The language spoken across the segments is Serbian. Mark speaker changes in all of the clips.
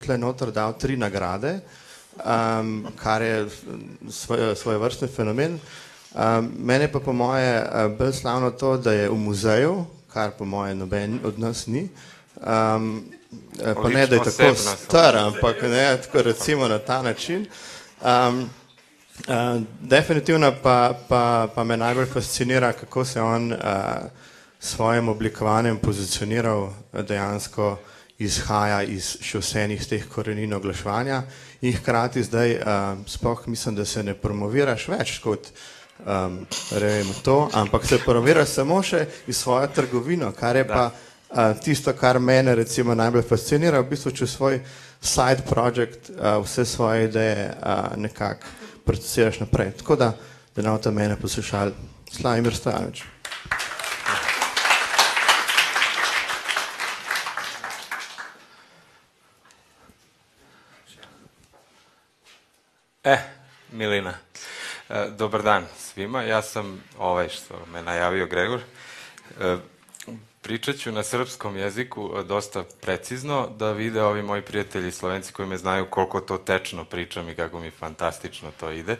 Speaker 1: tle noter dal 3 nagrade, kar je svojevrstni fenomen. Mene pa po moje bolj slavno to, da je v muzeju, kar po moje noben od nas ni. Pa ne, da je tako star, ampak ne, tako recimo na ta način. Definitivno pa me najbolj fascinira, kako se on s svojim oblikovanjem pozicioniral, dejansko izhaja iz še vsenih teh korenin oglaševanja in hkrati zdaj sploh mislim, da se ne promoviraš več kot to, ampak se promoviraš samo še iz svojo trgovino, kar je pa tisto, kar mene recimo najbolj fascinira, v bistvu če svoj side project, vse svoje ideje nekako procesiraš naprej. Tako da ne boste mene poslušali. Slavimir Stojanović.
Speaker 2: Milina, dobar dan svima. Ja sam što me najavio Gregor. Pričat ću na srpskom jeziku dosta precizno, da vide ovi moji prijatelji Slovenci koji me znaju koliko to tečno pričam i kako mi fantastično to ide.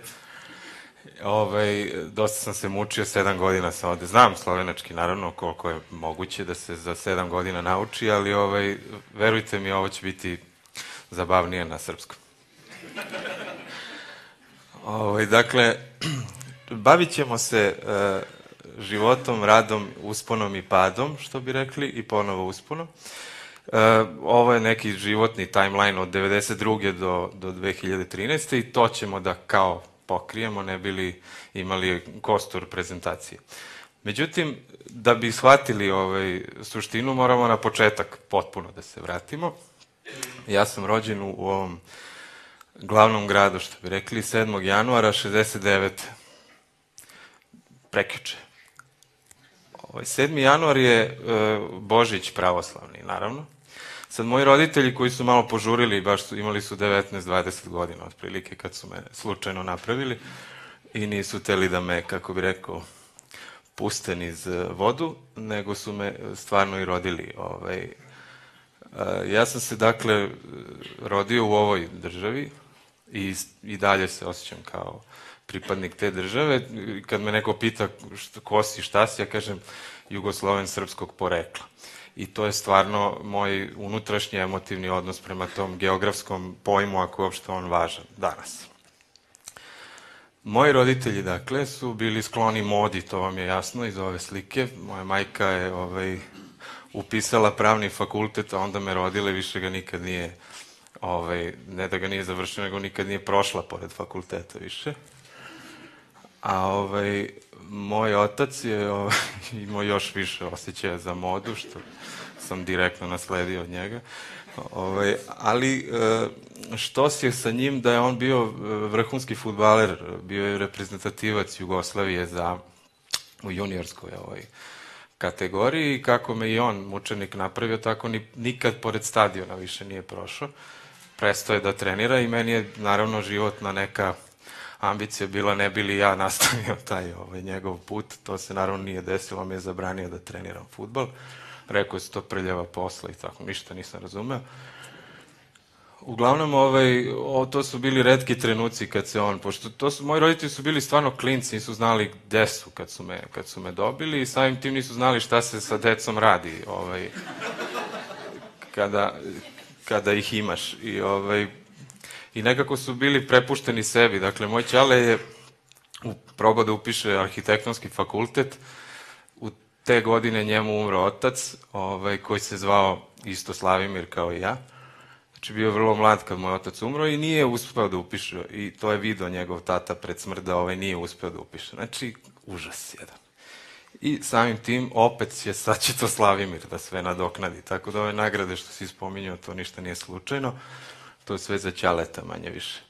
Speaker 2: Dosta sam se mučio, 7 godina sam ovde. Znam slovenački, naravno, koliko je moguće da se za 7 godina nauči, ali verujte mi, ovo će biti zabavnije na srpskom. Dakle, bavit ćemo se životom, radom, usponom i padom, što bi rekli, i ponovo usponom. Ovo je neki životni timeline od 1992. do 2013. i to ćemo da kao pokrijemo, ne bili imali kostur prezentacije. Međutim, da bi shvatili suštinu, moramo na početak potpuno da se vratimo. Ja sam rođen u ovom glavnom gradu, što bi rekli, 7. januara 69. Prekjuče. 7. januar je Božić pravoslavni, naravno. Sad, moji roditelji koji su malo požurili, baš imali su 19-20 godina, otprilike, kad su me slučajno napravili i nisu hteli da me, kako bi rekao, puste niz vodu, nego su me stvarno i rodili. Ja sam se, dakle, rodio u ovoj državi i dalje se osjećam kao pripadnik te države. Kad me neko pita ko si, šta si, ja kažem Jugosloven srpskog porekla. I to je stvarno moj unutrašnji emotivni odnos prema tom geografskom pojmu, ako je uopšte on važan danas. Moji roditelji, dakle, su bili skloni modi, to vam je jasno iz ove slike. Moja majka je upisala pravni fakultet, a onda me rodile, više ga nikad nije, ne da ga nije završila, nego nikad nije prošla pored fakulteta više. A moj otac je imao još više osjećaja za modu, što sam direktno nasledio od njega. Ali što si je sa njim da je on bio vrhunski fudbaler, bio je reprezentativac Jugoslavije u juniorskoj kategoriji i kako me i on mučenik napravio, tako nikad pored stadiona više nije prošao. Prestao je da trenira i meni je naravno životna neka ambicija bila ne bi li ja nastavio taj njegov put. To se naravno nije desilo, me je zabranio da treniram fudbal. Rekao je se to prljava posla i tako, ništa nisam razumeo. Uglavnom, to su bili retki trenuci kad se on, pošto moji roditelji su bili stvarno klinci, nisu znali gde su kad su me dobili i samim tim nisu znali šta se sa decom radi kada ih imaš. I nekako su bili prepušteni sebi. Dakle, moj ćale je probao da upiše arhitektonski fakultet. U te godine njemu umro otac, koji se zvao isto Slavimir kao i ja. Znači, bio je vrlo mlad kad moj otac umro i nije uspeo da upiše. I to je video njegov tata pred smrt da nije uspeo da upiše. Znači, užas jedan. I samim tim, opet sad će to Slavimir da sve nadoknadi. Tako da ove nagrade što si spominjao, to ništa nije slučajno. To je sve za ćaleta, manje više.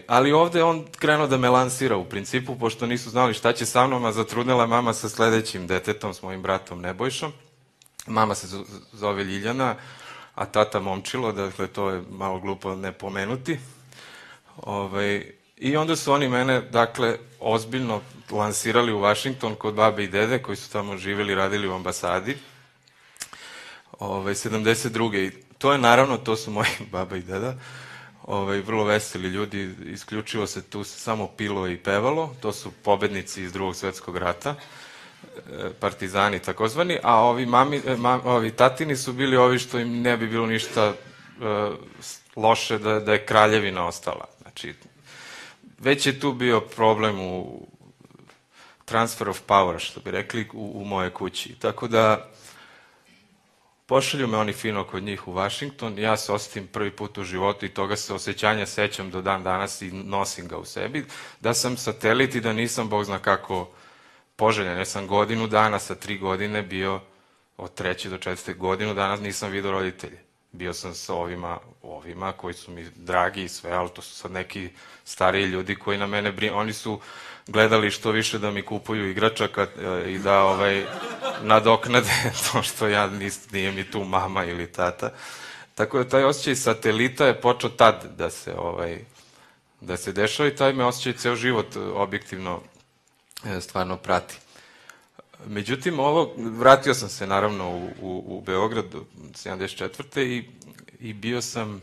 Speaker 2: Ali ovde on krenuo da me lansira u principu, pošto nisu znali šta će sa mnom, a zatrudnela mama sa sledećim detetom, s mojim bratom Nebojšom. Mama se zove Ljiljana, a tata Momčilo, dakle to je malo glupo ne pomenuti. I onda su oni mene, dakle, ozbiljno lansirali u Vašington kod babe i dede koji su tamo živjeli, radili u ambasadi. 72. To je naravno, to su moji baba i deda, vrlo veseli ljudi, isključivo se tu samo pilo i pevalo, to su pobednici iz Drugog svetskog rata, partizani takozvani, a ovi tatini su bili ovi što im ne bi bilo ništa loše da je kraljevina ostala. Znači, već je tu bio problem u transfer of power, što bi rekli, u moje kući. Tako da, pošalju me oni fino kod njih u Vašington, ja se osjetim prvi put u životu i toga se osjećanja sećam do dan danas i nosim ga u sebi, da sam satelit i da nisam, Bog zna kako, poželjen. Ja sam godinu dana sa 3 godine bio, od 3. do 4. godinu danas nisam vidio roditelje. Bio sam sa ovima koji su mi dragi i sve, ali to su sad neki stariji ljudi koji na mene brinu. Oni su gledali što više da mi kupuju igračaka i da nadoknade to što nije mi tu mama ili tata. Tako da taj osjećaj satelita je počeo tad da se dešava i taj me osjećaj ceo život objektivno stvarno prati. Međutim, vratio sam se naravno u Beograd 74. i bio sam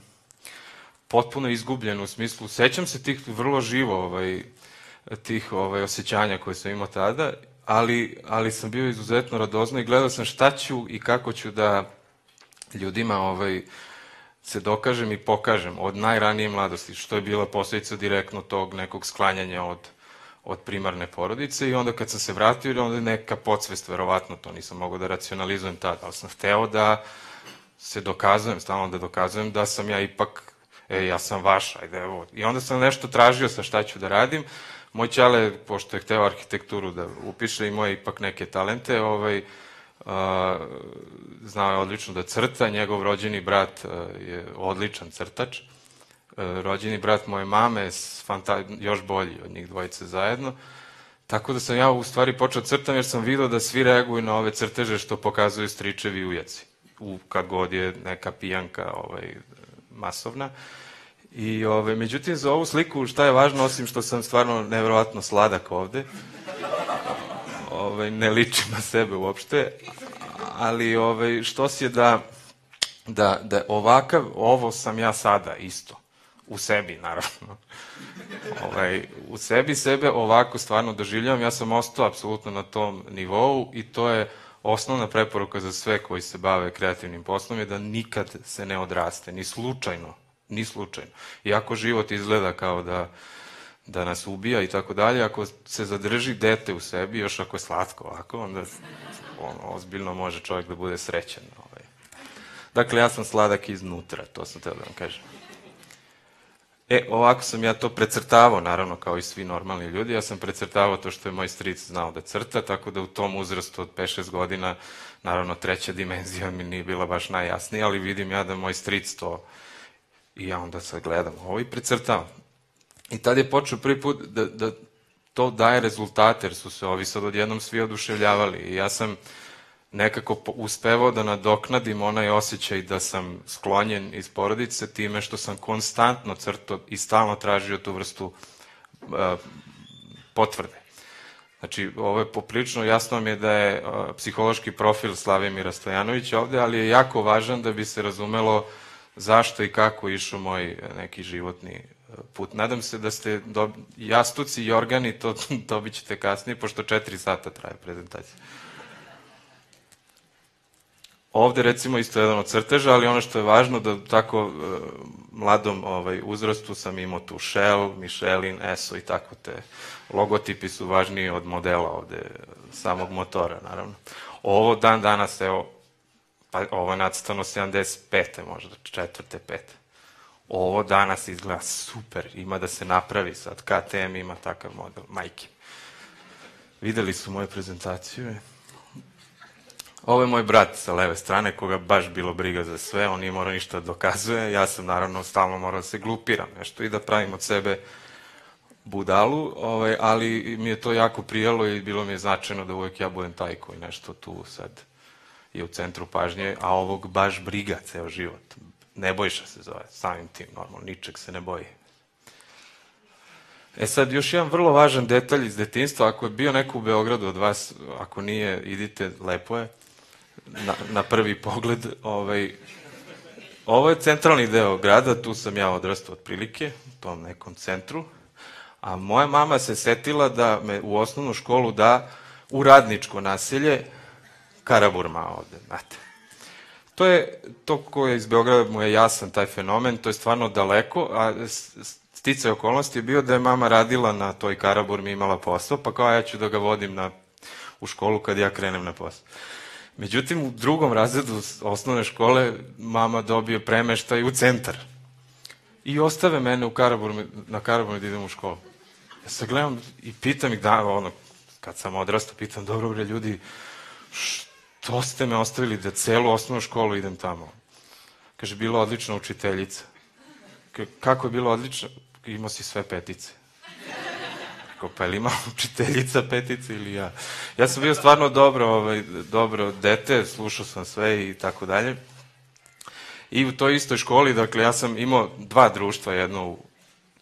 Speaker 2: potpuno izgubljen u smislu, sećam se tih vrlo živo tih osjećanja koje sam imao tada, ali sam bio izuzetno radozno i gledao sam šta ću i kako ću da ljudima se dokažem i pokažem od najranije mladosti, što je bila posledica direktno tog nekog sklanjanja od primarne porodice i onda kad sam se vratio, onda je neka podsvest, verovatno, to nisam mogao da racionalizujem tada, ali sam hteo da se dokazujem, stalno da dokazujem da sam ja ipak, ja sam vaš, ajde, evo. I onda sam nešto tražio sa šta ću da radim. Moj ćale, pošto je hteo arhitekturu da upiše, imao je ipak neke talente, znao je odlično da crta, njegov rođeni brat je odličan crtač, rođeni brat moje mame, još bolji od njih dvojice zajedno, tako da sam ja u stvari počeo crtam jer sam vidio da svi reaguju na ove crteže što pokazuju stričevi i ujaci, kad god je neka pijanka masovna. I, međutim, za ovu sliku šta je važno, osim što sam stvarno nevjerovatno sladak ovde, ne ličim na sebe uopšte, ali što si je da ovo sam ja sada isto, u sebi naravno, u sebi sebe ovako stvarno doživljavam, ja sam ostao apsolutno na tom nivou i to je osnovna preporuka za sve koji se bave kreativnim poslom je da nikad se ne odraste, ni slučajno. Iako život izgleda kao da nas ubija i tako dalje, ako se zadrži dete u sebi, još ako je slatko ovako, onda ozbiljno može čovjek da bude srećan. Dakle, ja sam sladak iznutra, to sam teo da vam kažem. Ovako sam ja to precrtavao, naravno, kao i svi normalni ljudi. Ja sam precrtavao to što je moj stric znao da crta, tako da u tom uzrastu od 5-6 godina, naravno, 3. dimenzija mi nije bila baš najjasnija, ali vidim ja da moj stric to... I ja onda sad gledam ovo i precrtavam. I tad je počeo prvi put da to daje rezultate, jer su se ovi sad odjednom svi oduševljavali. I ja sam nekako uspevao da nadoknadim onaj osjećaj da sam sklonjen iz porodice time što sam konstantno crtao i stalno tražio tu vrstu potvrde. Znači, ovo je poprilično, jasno mi je da je psihološki profil Slavimira Stojanovića ovde, ali je jako važan da bi se razumelo zašto i kako išao moj neki životni put. Nadam se da ste jastuci i organi, to dobit ćete kasnije, pošto 4 sata traje prezentacija. Ovde, recimo, isto jedan od crteža, ali ono što je važno da u tako mladom uzrastu sam imao tu Shell, Michelin, ESO i tako te logotipi su važniji od modela ovde, samog motora, naravno. Ovo dan danas, evo, pa ovo je nacrtano 75. možda, 4. 5. Ovo danas izgleda super, ima da se napravi sad, KTM ima takav model, majke. Videli su moju prezentaciju. Ovo je moj brat sa leve strane, koga baš bilo briga za sve, on nije morao ništa da dokazuje, ja sam naravno stalno morao da se glupiram nešto i da pravim od sebe budalu, ali mi je to jako prijalo i bilo mi je značajno da uvek ja budem taj koji nešto tu sad je u centru pažnje, a ovog baš briga ceo život. Nebojša se zove, samim tim, normalno, ničeg se ne boji. Sad, još jedan vrlo važan detalj iz detinjstva, ako je bio neko u Beogradu od vas, ako nije, idite, lepo je, na prvi pogled, ovo je centralni deo grada, tu sam ja odrastao otprilike, u tom nekom centru, a moja mama se setila da me u osnovnu školu da u radničko naselje Karaburma ovde, znate. To ko je iz Beograda mu je jasan taj fenomen, to je stvarno daleko, a sticaj okolnosti je bio da je mama radila na toj Karaburmi, imala posao, pa kao ja ću da ga vodim u školu kad ja krenem na posao. Međutim, u drugom razredu osnovne škole mama dobije premeštaj u centar. I ostave mene na Karaburmi da idem u školu. Ja se gledam i pitam ih, kad sam odrastao, pitam, dobro bre ljudi, što ste me ostavili da celu osnovnu školu idem tamo? Kaže, bila odlična učiteljica. Kako je bilo odlično? Imao si sve petice. Rekao, pa je li imao učiteljica petice ili ja? Ja sam bio stvarno dobro dete, slušao sam sve i tako dalje. I u toj istoj školi, dakle, ja sam imao 2 društva, jedno u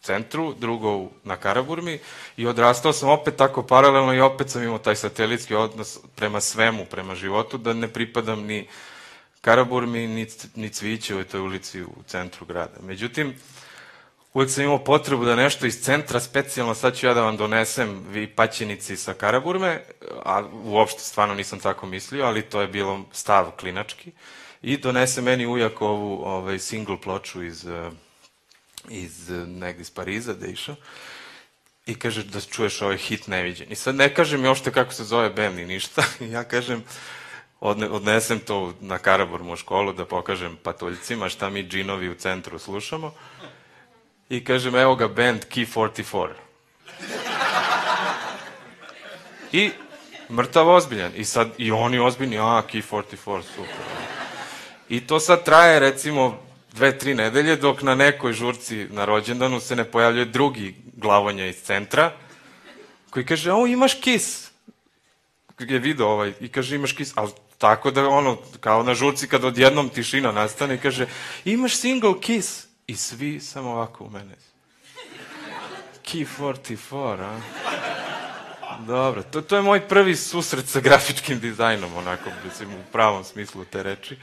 Speaker 2: centru, drugo na Karaburmi i odrastao sam opet tako paralelno i opet sam imao taj satelitski odnos prema svemu, prema životu, da ne pripadam ni Karaburmi, ni Cvićevoj, toj ulici u centru grada. Međutim, uvijek sam imao potrebu da nešto iz centra, specijalno sad ću ja da vam donesem vi paćenici sa Karaburme, a uopšte stvarno nisam tako mislio, ali to je bilo stav klinački, i donese meni ujak ovu single ploču negdje iz Pariza, da je išao, i kaže da čuješ ovaj hit Neviđen. I sad ne kaže mi uopšte kako se zove bend ni ništa, i ja kažem, odnesem to na Karaburmu u školu da pokažem patuljcima šta mi džinovi u centru slušamo, i kažem, evo ga band Key 44. I mrtav ozbiljan. I sad i oni ozbiljni, Key 44, super. I to sad traje recimo 2-3 nedelje, dok na nekoj žurci na rođendanu se ne pojavljuje drugi glavonja iz centra, koji kaže, imaš Kiss. Je video i kaže, imaš Kiss, ali tako da kao na žurci kad odjednom tišina nastane, i kaže, imaš single Kiss. I svi samo ovako u mene. Key 44, a? Dobro, to je moj prvi susret sa grafičkim dizajnom, onako, u pravom smislu te reči.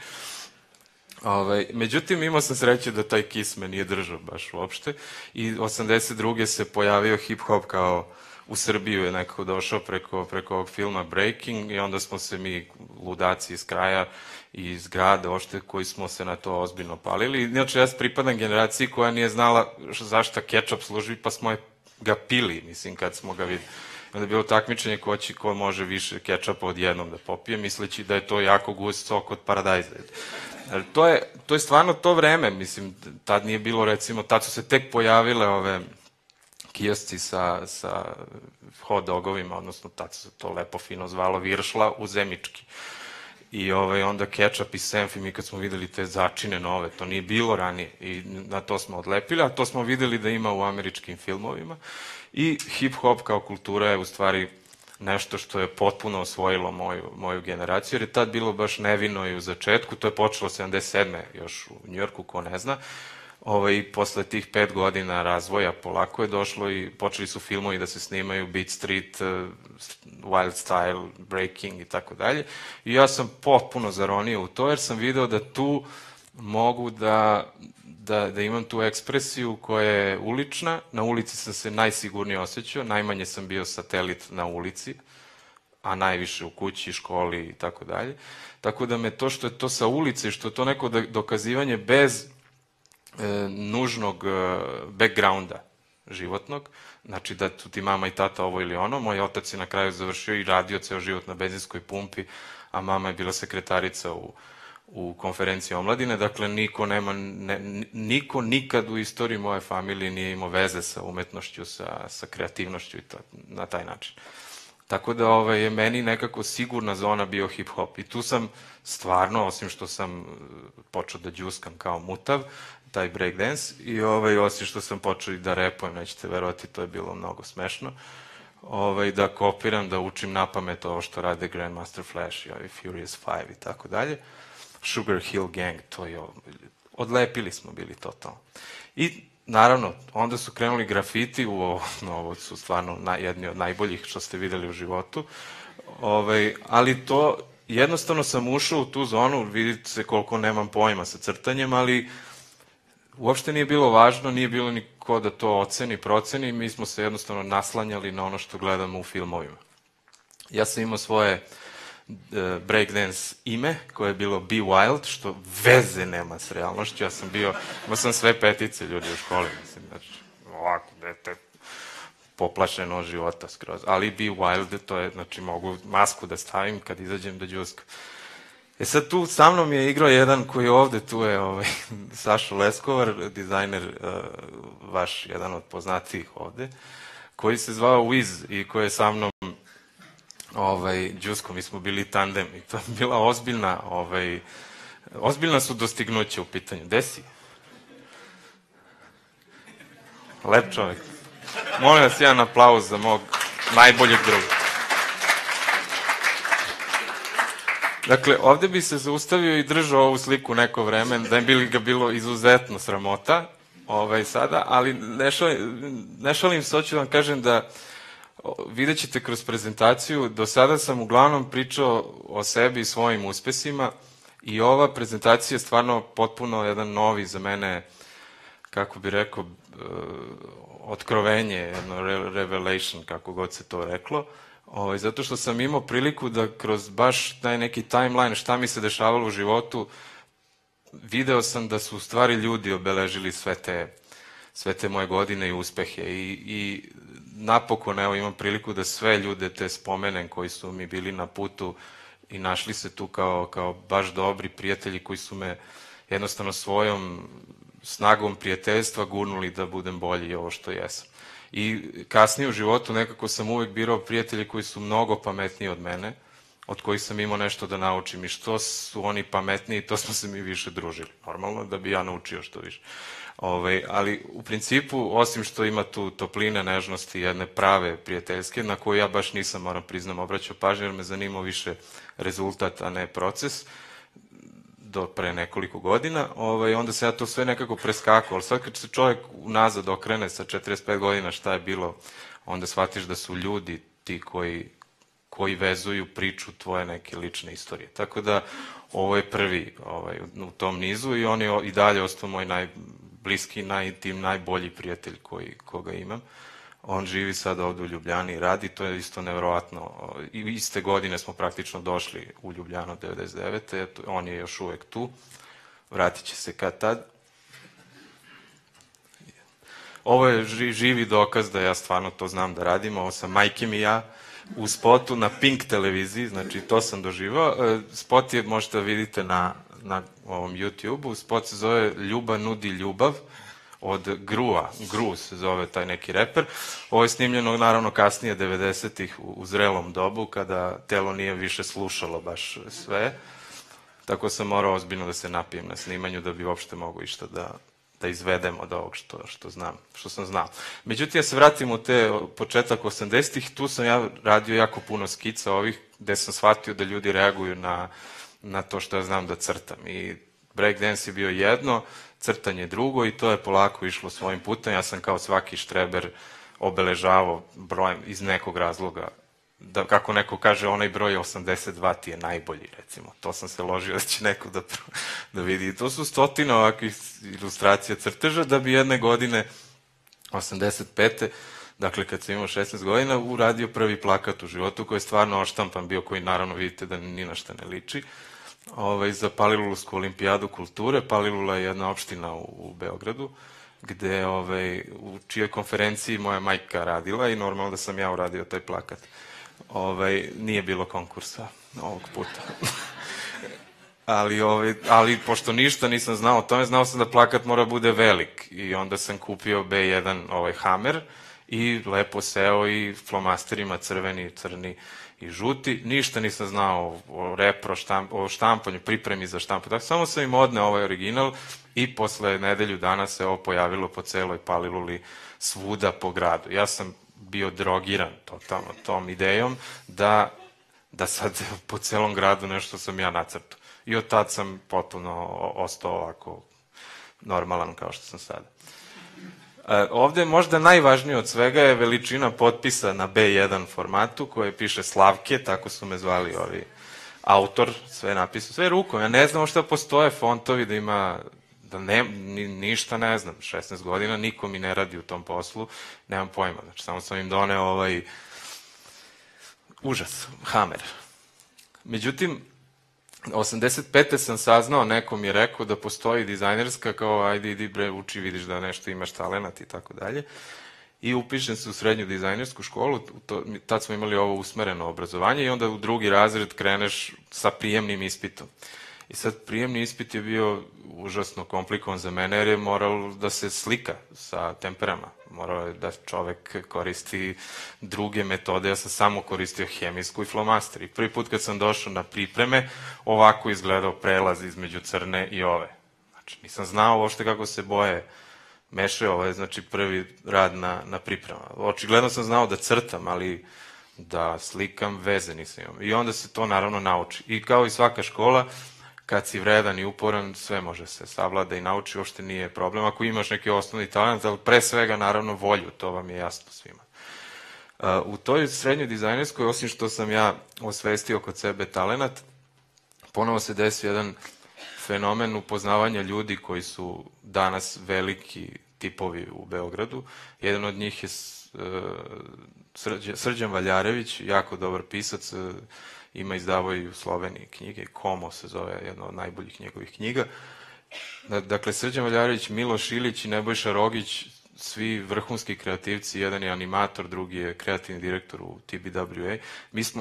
Speaker 2: Međutim, imao sam sreće da taj Kiss me nije držao baš uopšte, i 82. se pojavio hip-hop kao u Srbiju je nekako došao preko ovog filma Breaking, i onda smo se mi, ludaci iz kraja i iz grada, ošte, koji smo se na to ozbiljno palili. Inače, ja pripadam generaciji koja nije znala zašta kečap služi, pa smo ga pili, mislim, kad smo ga videli. Onda je bilo takmičenje ko može više kečapa odjednom da popije, misleći da je to jako gust sok od paradajza. To je stvarno to vreme, mislim, tad nije bilo, recimo, tad su se tek pojavile ove kiosci sa hot dogovima, odnosno tad se to lepo fino zvalo viršla u zemički. I onda kečap i senf, i mi kad smo videli te začine nove, to nije bilo ranije, i na to smo odlepili, a to smo videli da ima u američkim filmovima. I hip-hop kao kultura je u stvari nešto što je potpuno osvojilo moju generaciju, jer je tad bilo baš nevino i u začetku, to je počelo 77. još u Njujorku, ko ne zna, i posle tih 5 godina razvoja polako je došlo i počeli su filmovi da se snimaju, Beat Street, Wild Style, Breaking i tako dalje, i ja sam potpuno zaronio u to, jer sam video da tu mogu da imam tu ekspresiju koja je ulična. Na ulici sam se najsigurnije osjećao, najmanje sam bio satelit na ulici, a najviše u kući, školi i tako dalje. Tako da me to što je to sa ulice i što je to neko dokazivanje bez nužnog backgrounda životnog, znači da tu ti mama i tata ovo ili ono, moj otac je na kraju završio i radio ceo život na benzinskoj pumpi, a mama je bila sekretarica u konferenciji omladine, dakle niko nikad u istoriji moje familije nije imao veze sa umetnošću, sa kreativnošću i na taj način. Tako da je meni nekako sigurna zona bio hip-hop, i tu sam stvarno, osim što sam počeo da džuskam kao mutav, taj breakdance, i osim što sam počeo i da repujem, nećete verovati, to je bilo mnogo smešno, da kopiram, da učim na pamet ovo što rade Grandmaster Flash i Furious 5 i tako dalje. Sugar Hill Gang, to je, odlepili smo bili totalno. I naravno, onda su krenuli grafiti, ovo su stvarno jedni od najboljih što ste videli u životu, ali to jednostavno sam ušao u tu zonu, vidite se koliko nemam pojma sa crtanjem, ali uopšte nije bilo važno, nije bilo niko da to oceni, proceni, mi smo se jednostavno naslanjali na ono što gledamo u filmovima. Ja sam imao svoje breakdance ime, koje je bilo Be Wild, što veze nema s realnošću, imao sam sve petice ljudi u školi, mislim, znači, ovako, dete, poplašeno od života skroz, ali Be Wild, to je, znači, mogu masku da stavim kad izađem da džuskam. Sad tu sa mnom je igrao jedan koji je ovde, tu je Sašo Leskovar, dizajner, vaš jedan od poznatijih ovde, koji se zvao Wiz i koji je sa mnom džusko, mi smo bili tandem i to je bila ozbiljna su dostignuća u pitanju. Gde si? Lep čovjek. Molim vas jedan aplauz za mog najboljeg druga. Dakle, ovde bi se zaustavio i držao ovu sliku neko vreme, da je bi ga bilo izuzetno sramota sada, ali ne šalim se, hoću da vam kažem da vidjet ćete kroz prezentaciju, do sada sam uglavnom pričao o sebi i svojim uspesima i ova prezentacija je stvarno potpuno jedan novi za mene, kako bi rekao, otkrovenje, jedno revelation, kako god se to reklo, zato što sam imao priliku da kroz baš taj neki timeline šta mi se dešavalo u životu, video sam da su u stvari ljudi obeležili sve te moje godine i uspehe i napokon evo imam priliku da sve ljude te spomenem koji su mi bili na putu i našli se tu kao baš dobri prijatelji koji su me jednostavno svojom snagom prijateljstva gurnuli da budem bolji i ovo što jesam. I kasnije u životu nekako sam uvek birao prijatelji koji su mnogo pametniji od mene, od kojih sam imao nešto da naučim i što su oni pametniji, to smo se mi više družili. Normalno da bi ja naučio što više. Ali u principu, osim što ima tu topline, nežnosti, jedne prave prijateljske, na koju ja baš nisam, moram priznam, obraćao pažnju, jer me zanimao više rezultat, a ne proces, do pre nekoliko godina, onda se ja to sve nekako preskakao, ali sad kad se čovjek unazad okrene sa 45 godina šta je bilo, onda shvatiš da su ljudi ti koji vezuju priču tvoje neke lične istorije. Tako da ovo je prvi u tom nizu i on je i dalje ostao moj najbliski, najbolji prijatelj koga imam. On živi sad ovde u Ljubljani i radi, to je isto nevjerovatno. I iste godine smo praktično došli u Ljubljanu 99. On je još uvek tu, vratit će se kad tad. Ovo je živi dokaz da ja stvarno to znam da radim, ovo sam majkem i ja u spotu na Pink televiziji, znači to sam doživao. Spot je, možete da vidite na ovom YouTube-u, spot se zove Ljuba nudi ljubav, od Grua, Gru se zove taj neki reper. Ovo je snimljeno naravno kasnije 90-ih u zrelom dobu kada telo nije više slušalo baš sve. Tako sam morao ozbiljno da se napijem na snimanju da bi uopšte mogo išta da izvedem od ovog što sam znao. Međutim, ja se vratim u te početak 80-ih, tu sam ja radio jako puno skica ovih gde sam shvatio da ljudi reaguju na to što ja znam da crtam. I breakdance je bio jedno, crtanje drugo i to je polako išlo svojim putem. Ja sam kao svaki štreber obeležavao brojem iz nekog razloga. Da, kako neko kaže, onaj broj 82 ti je najbolji, recimo. To sam se ložio da će neko da vidi. I to su stotine ovakvih ilustracija crteža da bi jedne godine, 85. Dakle, kad sam imao 16 godina, uradio prvi plakat u životu koji je stvarno oštampan bio, koji naravno vidite da ni na šta ne liči. Za Palilulusku olimpijadu kulture. Palilula je jedna opština u Beogradu, gde u čijoj konferenciji moja majka radila i normalno da sam ja uradio taj plakat. Nije bilo konkursa ovog puta. Ali pošto ništa nisam znao o tome, znao sam da plakat mora bude velik i onda sam kupio B1 Hammer i lepo seo i flomasterima crveni, crni i žuti. Ništa nisam znao o repro, o štampanju, pripremi za štampu. Dakle, samo sam im odneo ovaj original i posle nedelju dana se ovo pojavilo po celoj Paliluli svuda po gradu. Ja sam bio drogiran totalno tom idejom da sad po celom gradu nešto sam ja nacrtao. I od tad sam potpuno ostao ovako normalan kao što sam sada. Ovde možda najvažnije od svega je veličina potpisa na B1 formatu koje piše Slavke, tako su me zvali ovi autor, sve napisao, sve rukom. Ja ne znam šta postoje fontovi da ima, da ne, ništa ne znam. 16 godina, niko mi ne radi u tom poslu, nemam pojma. Znači, samo sam im doneo užas, Hammer. Međutim, 85. sam saznao, neko mi je rekao da postoji dizajnerska, kao ajde idi bre uči, vidiš da nešto imaš talenat i tako dalje. I upišem se u srednju dizajnersku školu, tad smo imali ovo usmereno obrazovanje i onda u drugi razred kreneš sa prijemnim ispitom. I sad prijemni ispit je bio užasno komplikovan za mene jer je moralo da se slika sa temperama. Moralo je da čovek koristi druge metode, ja sam samo koristio hemijsku i flomaster. I prvi put kad sam došao na pripreme, ovako izgledao prelaz između crne i ove. Znači, nisam znao uopšte kako se boje mešaju, ovo je znači prvi rad na pripremama. Očigledno sam znao da crtam, ali da slikam veze nisam imao. I onda se to naravno nauči. I kao i svaka škola, kad si vredan i uporan, sve može se savlada i nauči, uopšte nije problem. Ako imaš neki osnovni talent, ali pre svega naravno volju, to vam je jasno svima. U toj srednjoj dizajnerskoj, osim što sam ja osvestio kod sebe talenat, ponovo se desio jedan fenomen upoznavanja ljudi koji su danas veliki tipovi u Beogradu. Jedan od njih je Srđan Valjarević, jako dobar pisac, ima izdavao i u Sloveniji knjige, Komo se zove, jedna od najboljih njegovih knjiga. Dakle, Srđan Valjarević, Miloš Ilić i Nebojša Rogić, svi vrhunski kreativci, jedan je animator, drugi je kreativni direktor u TBWA.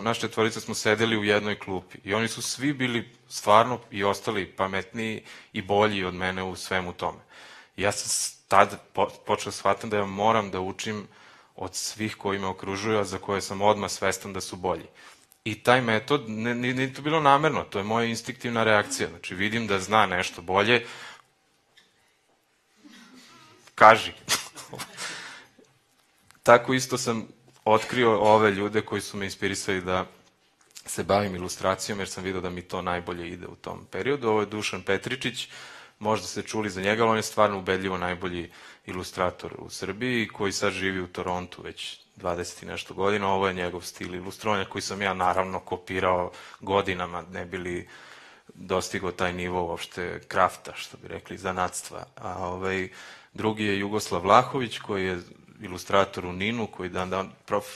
Speaker 2: Naš četvorica smo sedeli u jednoj klupi i oni su svi bili stvarno i ostali pametniji i bolji od mene u svemu tome. I ja sam tad počeo shvatam da ja moram da učim od svih koji me okružuju, a za koje sam odmah svestan da su bolji. I taj metod, nije to bilo namerno, to je moja instinktivna reakcija. Znači, vidim da zna nešto bolje, kaži. Tako isto sam otkrio ove ljude koji su me inspirisali da se bavim ilustracijom, jer sam vidio da mi to najbolje ide u tom periodu. Ovo je Dušan Petričić, možda ste čuli za njega, ali on je stvarno ubedljivo najbolji ilustrator u Srbiji, koji sad živi u Torontu već 20 i nešto godina. Ovo je njegov stil ilustrovanja koji sam ja naravno kopirao godinama, ne bi li dostigao taj nivo uopšte krafta, što bi rekli, zanatstva. A drugi je Jugoslav Vlahović, koji je ilustrator u Ninu, koji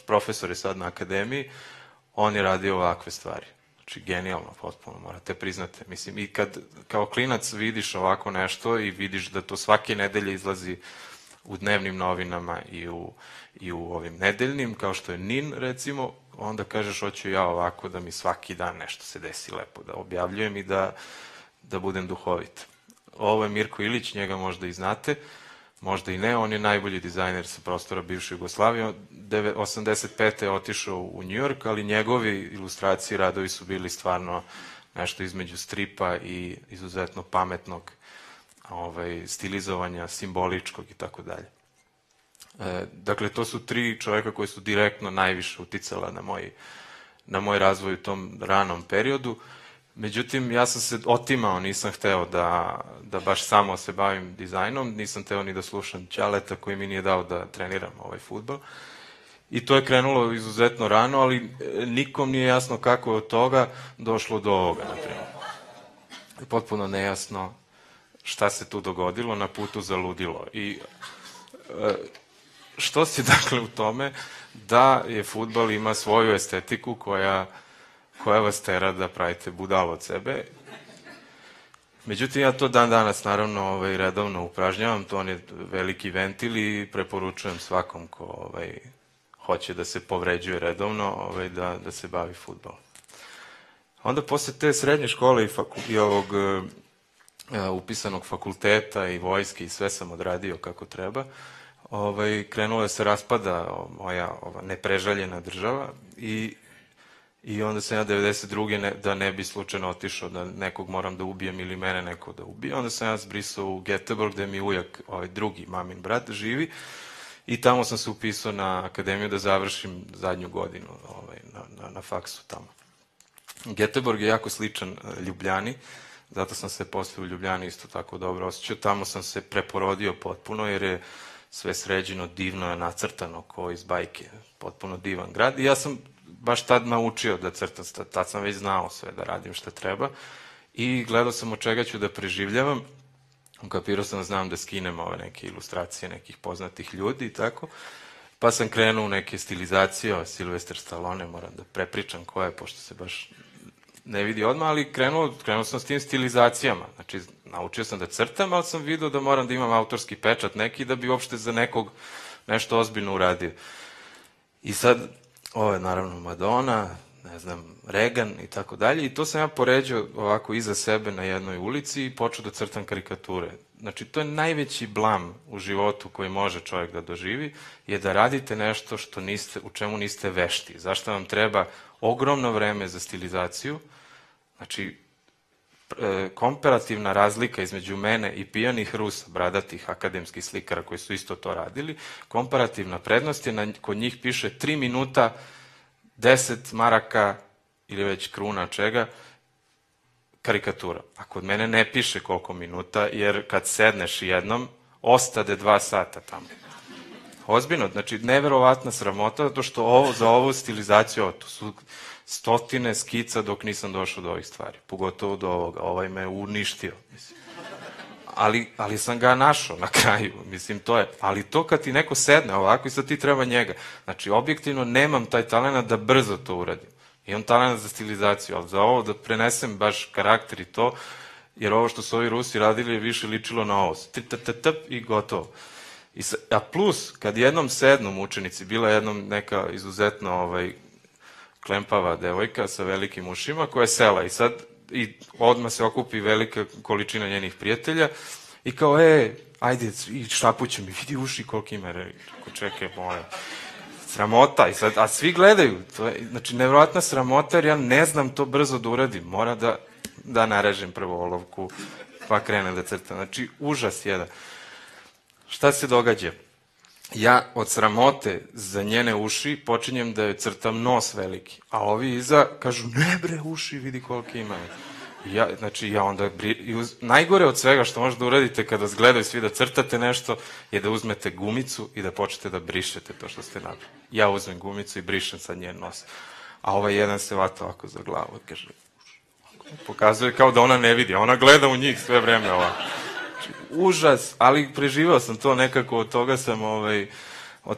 Speaker 2: profesor je sad na akademiji. On je radio ovakve stvari. Znači, genijalno, potpuno, morate priznati. Mislim, i kad kao klinac vidiš ovako nešto i vidiš da to svake nedelje izlazi u dnevnim novinama i u ovim nedeljnim, kao što je NIN, recimo, onda kažeš, hoću ja ovako da mi svaki dan nešto se desi lepo, da objavljujem i da budem duhovit. Ovo je Mirko Ilić, njega možda i znate, možda i ne, on je najbolji dizajner sa prostora bivše Jugoslavije. 85. je otišao u New York, ali njegovi ilustracije, radovi su bili stvarno nešto između stripa i izuzetno pametnog stilizovanja, simboličkog i tako dalje. Dakle, to su tri čoveka koji su direktno najviše uticala na moj razvoj u tom ranom periodu. Međutim, ja sam se otimao, nisam hteo da baš samo se bavim dizajnom, nisam hteo ni da slušam Ćaleta koji mi nije dao da treniram ovaj fudbal. I to je krenulo izuzetno rano, ali nikom nije jasno kako je od toga došlo do ovoga, na primjer. Potpuno nejasno šta se tu dogodilo, na putu zaludilo. I što si dakle u tome da je fudbal ima svoju estetiku koja vas tera da pravite budalo od sebe. Međutim, ja to dan danas naravno redovno upražnjavam, to on je veliki ventil i preporučujem svakom ko hoće da se povređuje redovno da se bavi fudbalom. Onda posle te srednje škole i ovog upisanog fakulteta i vojske i sve sam odradio kako treba, krenulo je se raspada moja neprežaljena država i onda sam ja 92. da ne bi slučajno otišao da nekog moram da ubijem ili mene neko da ubije, onda sam ja zbrisao u Göteborg gde mi ujak, drugi mamin brat, živi i tamo sam se upisao na akademiju da završim zadnju godinu na faksu tamo. Göteborg je jako sličan Ljubljani, zato sam se posle u Ljubljani isto tako dobro osjećao. Tamo sam se preporodio potpuno jer je sve sređeno, divno je nacrtano ko iz bajke, potpuno divan grad. I ja sam baš tad naučio da crtam, tad sam već znao sve da radim šta treba i gledao sam od čega ću da preživljavam, ukapirao sam da znam da skinem ove neke ilustracije nekih poznatih ljudi i tako, pa sam krenuo u neke stilizacije, Sylvester Stallone, moram da prepričam ko je, pošto se baš ne vidi odmah, ali krenuo sam s tim stilizacijama. Znači, naučio sam da crtam, ali sam vidio da moram da imam autorski pečat neki da bi uopšte za nekog nešto ozbiljno uradio. I sad, ovo je naravno Madonna, ne znam, Reagan i tako dalje, i to sam ja poređao ovako iza sebe na jednoj ulici i počeo da crtam karikature. Znači, to je najveći blam u životu koji može čovjek da doživi, je da radite nešto u čemu niste vešti. Zašto vam treba ogromno vreme za stilizaciju? Znači, komparativna razlika između mene i pijanih Rusa, bradatih akademskih slikara koji su isto to radili, komparativna prednost je, kod njih piše 3 minuta, 10 maraka ili već kruna čega, karikatura. A kod mene ne piše koliko minuta, jer kad sedneš jednom, ostade 2 sata tamo. Ozbiljno, znači neverovatna sramota, zato što za ovu stilizaciju, to su stotine skica dok nisam došao do ovih stvari, pogotovo do ovoga, ovaj me uništio, mislim. Ali sam ga našao na kraju, mislim, to je, ali to kad ti neko sedne ovako i sad ti treba njega, znači objektivno nemam taj talent da brzo to uradim, imam talent za stilizaciju, ali za ovo da prenesem baš karakter i to, jer ovo što su ovi Rusi radili je više ličilo na ovo, i gotovo. A plus, kad jednom sednu učenici, bila jednom neka izuzetno klempava devojka sa velikim ušima koja je sela i sad odmah se okupi velika količina njenih prijatelja i kao, ajde, i štapuće mi, vidi uši koliko ima, čekaj, moja, sramota, a svi gledaju, znači nevjerojatna sramota jer ja ne znam to brzo da uradim, mora da narežem prvo olovku pa krenem da crtam, znači užas jedan. Šta se događa? Ja od sramote za njene uši počinjem da joj crtam nos veliki, a ovi iza kažu, ne bre, uši, vidi koliko ima. Znači, ja onda, najgore od svega što možete da uradite kada vas gledaju svi da crtate nešto, je da uzmete gumicu i da počnete da brišete to što ste napravili. Ja uzmem gumicu i brišem sad njen nos. A ovaj jedan se vata ovako za glavu i kaže, pokazuje kao da ona ne vidi, a ona gleda u njih sve vreme ovako. Užas, ali preživao sam to nekako, od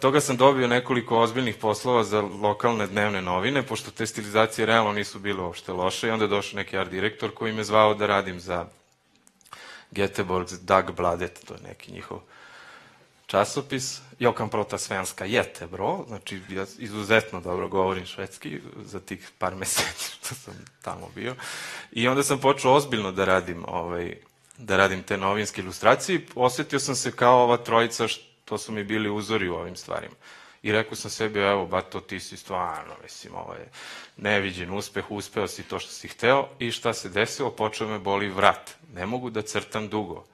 Speaker 2: toga sam dobio nekoliko ozbiljnih poslova za lokalne dnevne novine, pošto te stilizacije realno nisu bile uopšte loše i onda je došao neki art direktor koji me zvao da radim za Göteborgs Dagbladet, to je neki njihov časopis. Jag kan prata svenska jättebra, znači ja izuzetno dobro govorim švedski za tih par meseci što sam tamo bio. I onda sam počeo ozbiljno da radim te novinske ilustracije i osjetio sam se kao ova trojica što su mi bili uzori u ovim stvarima. I rekao sam sebi, evo, bato, ti si stvarno, mislim, ovo je neviđen uspeh, uspeo si to što si hteo i šta se desilo, počeo me boli vrat. Ne mogu da crtam dugo.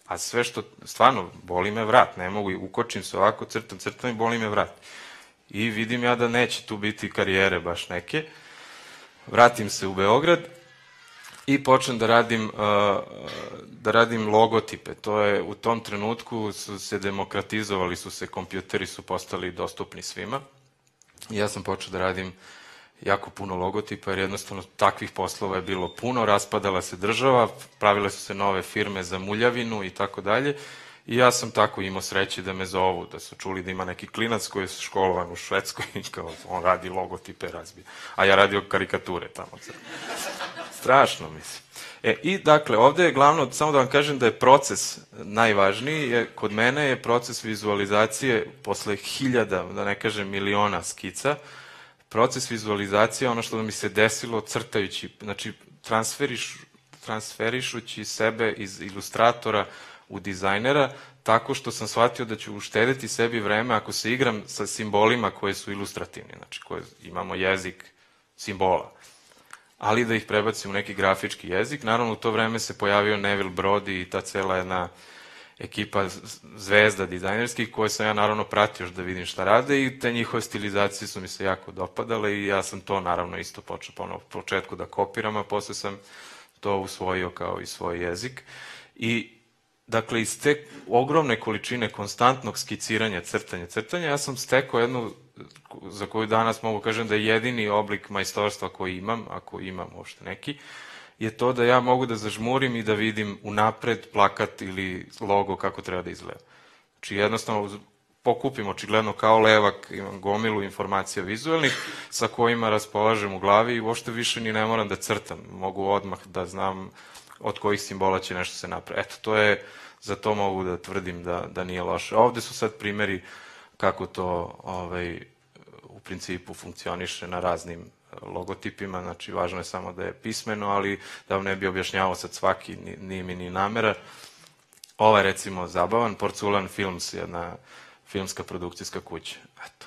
Speaker 2: A sve što, stvarno, boli me vrat, ne mogu, ukočim se ovako, crtam i boli me vrat. I vidim ja da neće tu biti karijere baš neke. Vratim se u Beograd i počnem da radim logotipe. To je, u tom trenutku su se demokratizovali, kompjuteri su postali dostupni svima. I ja sam počeo da radim jako puno logotipa, jer jednostavno takvih poslova je bilo puno, raspadala se država, pravile su se nove firme za muljavinu i tako dalje. I ja sam tako imao sreće da me zovu, da su čuli da ima neki klinac koji je školovan u Švedskoj i kao on radi logotipe, razbija. A ja radio karikature tamo. Strašno, mislim. I dakle, ovde je glavno, samo da vam kažem da je proces najvažniji, kod mene je proces vizualizacije posle hiljada, da ne kažem miliona skica, proces vizualizacije, ono što mi se desilo crtajući, znači transferišući sebe iz ilustratora u dizajnera, tako što sam shvatio da ću uštedeti sebi vreme ako se igram sa simbolima koje su ilustrativni, znači koje imamo jezik simbola, ali da ih prebacim u neki grafički jezik. Naravno, u to vreme se pojavio Neville Brody i ta cela jedna ekipa zvezda dizajnerskih koje sam ja naravno pratio još da vidim šta rade i te njihove stilizacije su mi se jako dopadale i ja sam to naravno isto počeo po početku da kopiram, a posle sam to usvojio kao i svoj jezik. I dakle, iz te ogromne količine konstantnog skiciranja, crtanja, ja sam stekao jednu za koju danas mogu kažem da je jedini oblik majstorstva koji imam, ako imam uopšte neki, je to da ja mogu da zažmurim i da vidim unapred plakat ili logo kako treba da izgleda. Znači jednostavno pokupim očigledno kao levak, imam gomilu informacija vizualnih sa kojima raspolažem u glavi i uopšte više ni ne moram da crtam. Mogu odmah da znam od kojih simbola će nešto se napraviti. Eto, to je, za to mogu da tvrdim da nije loše. Ovde su sad primeri kako to u principu funkcioniše na raznim logotipima, znači važno je samo da je pismeno, ali da vam ne bi objašnjavao sad svaki, nije mi ni namera. Ovo je recimo zabavan, Porculan Films, jedna filmska produkcijska kuća. Eto.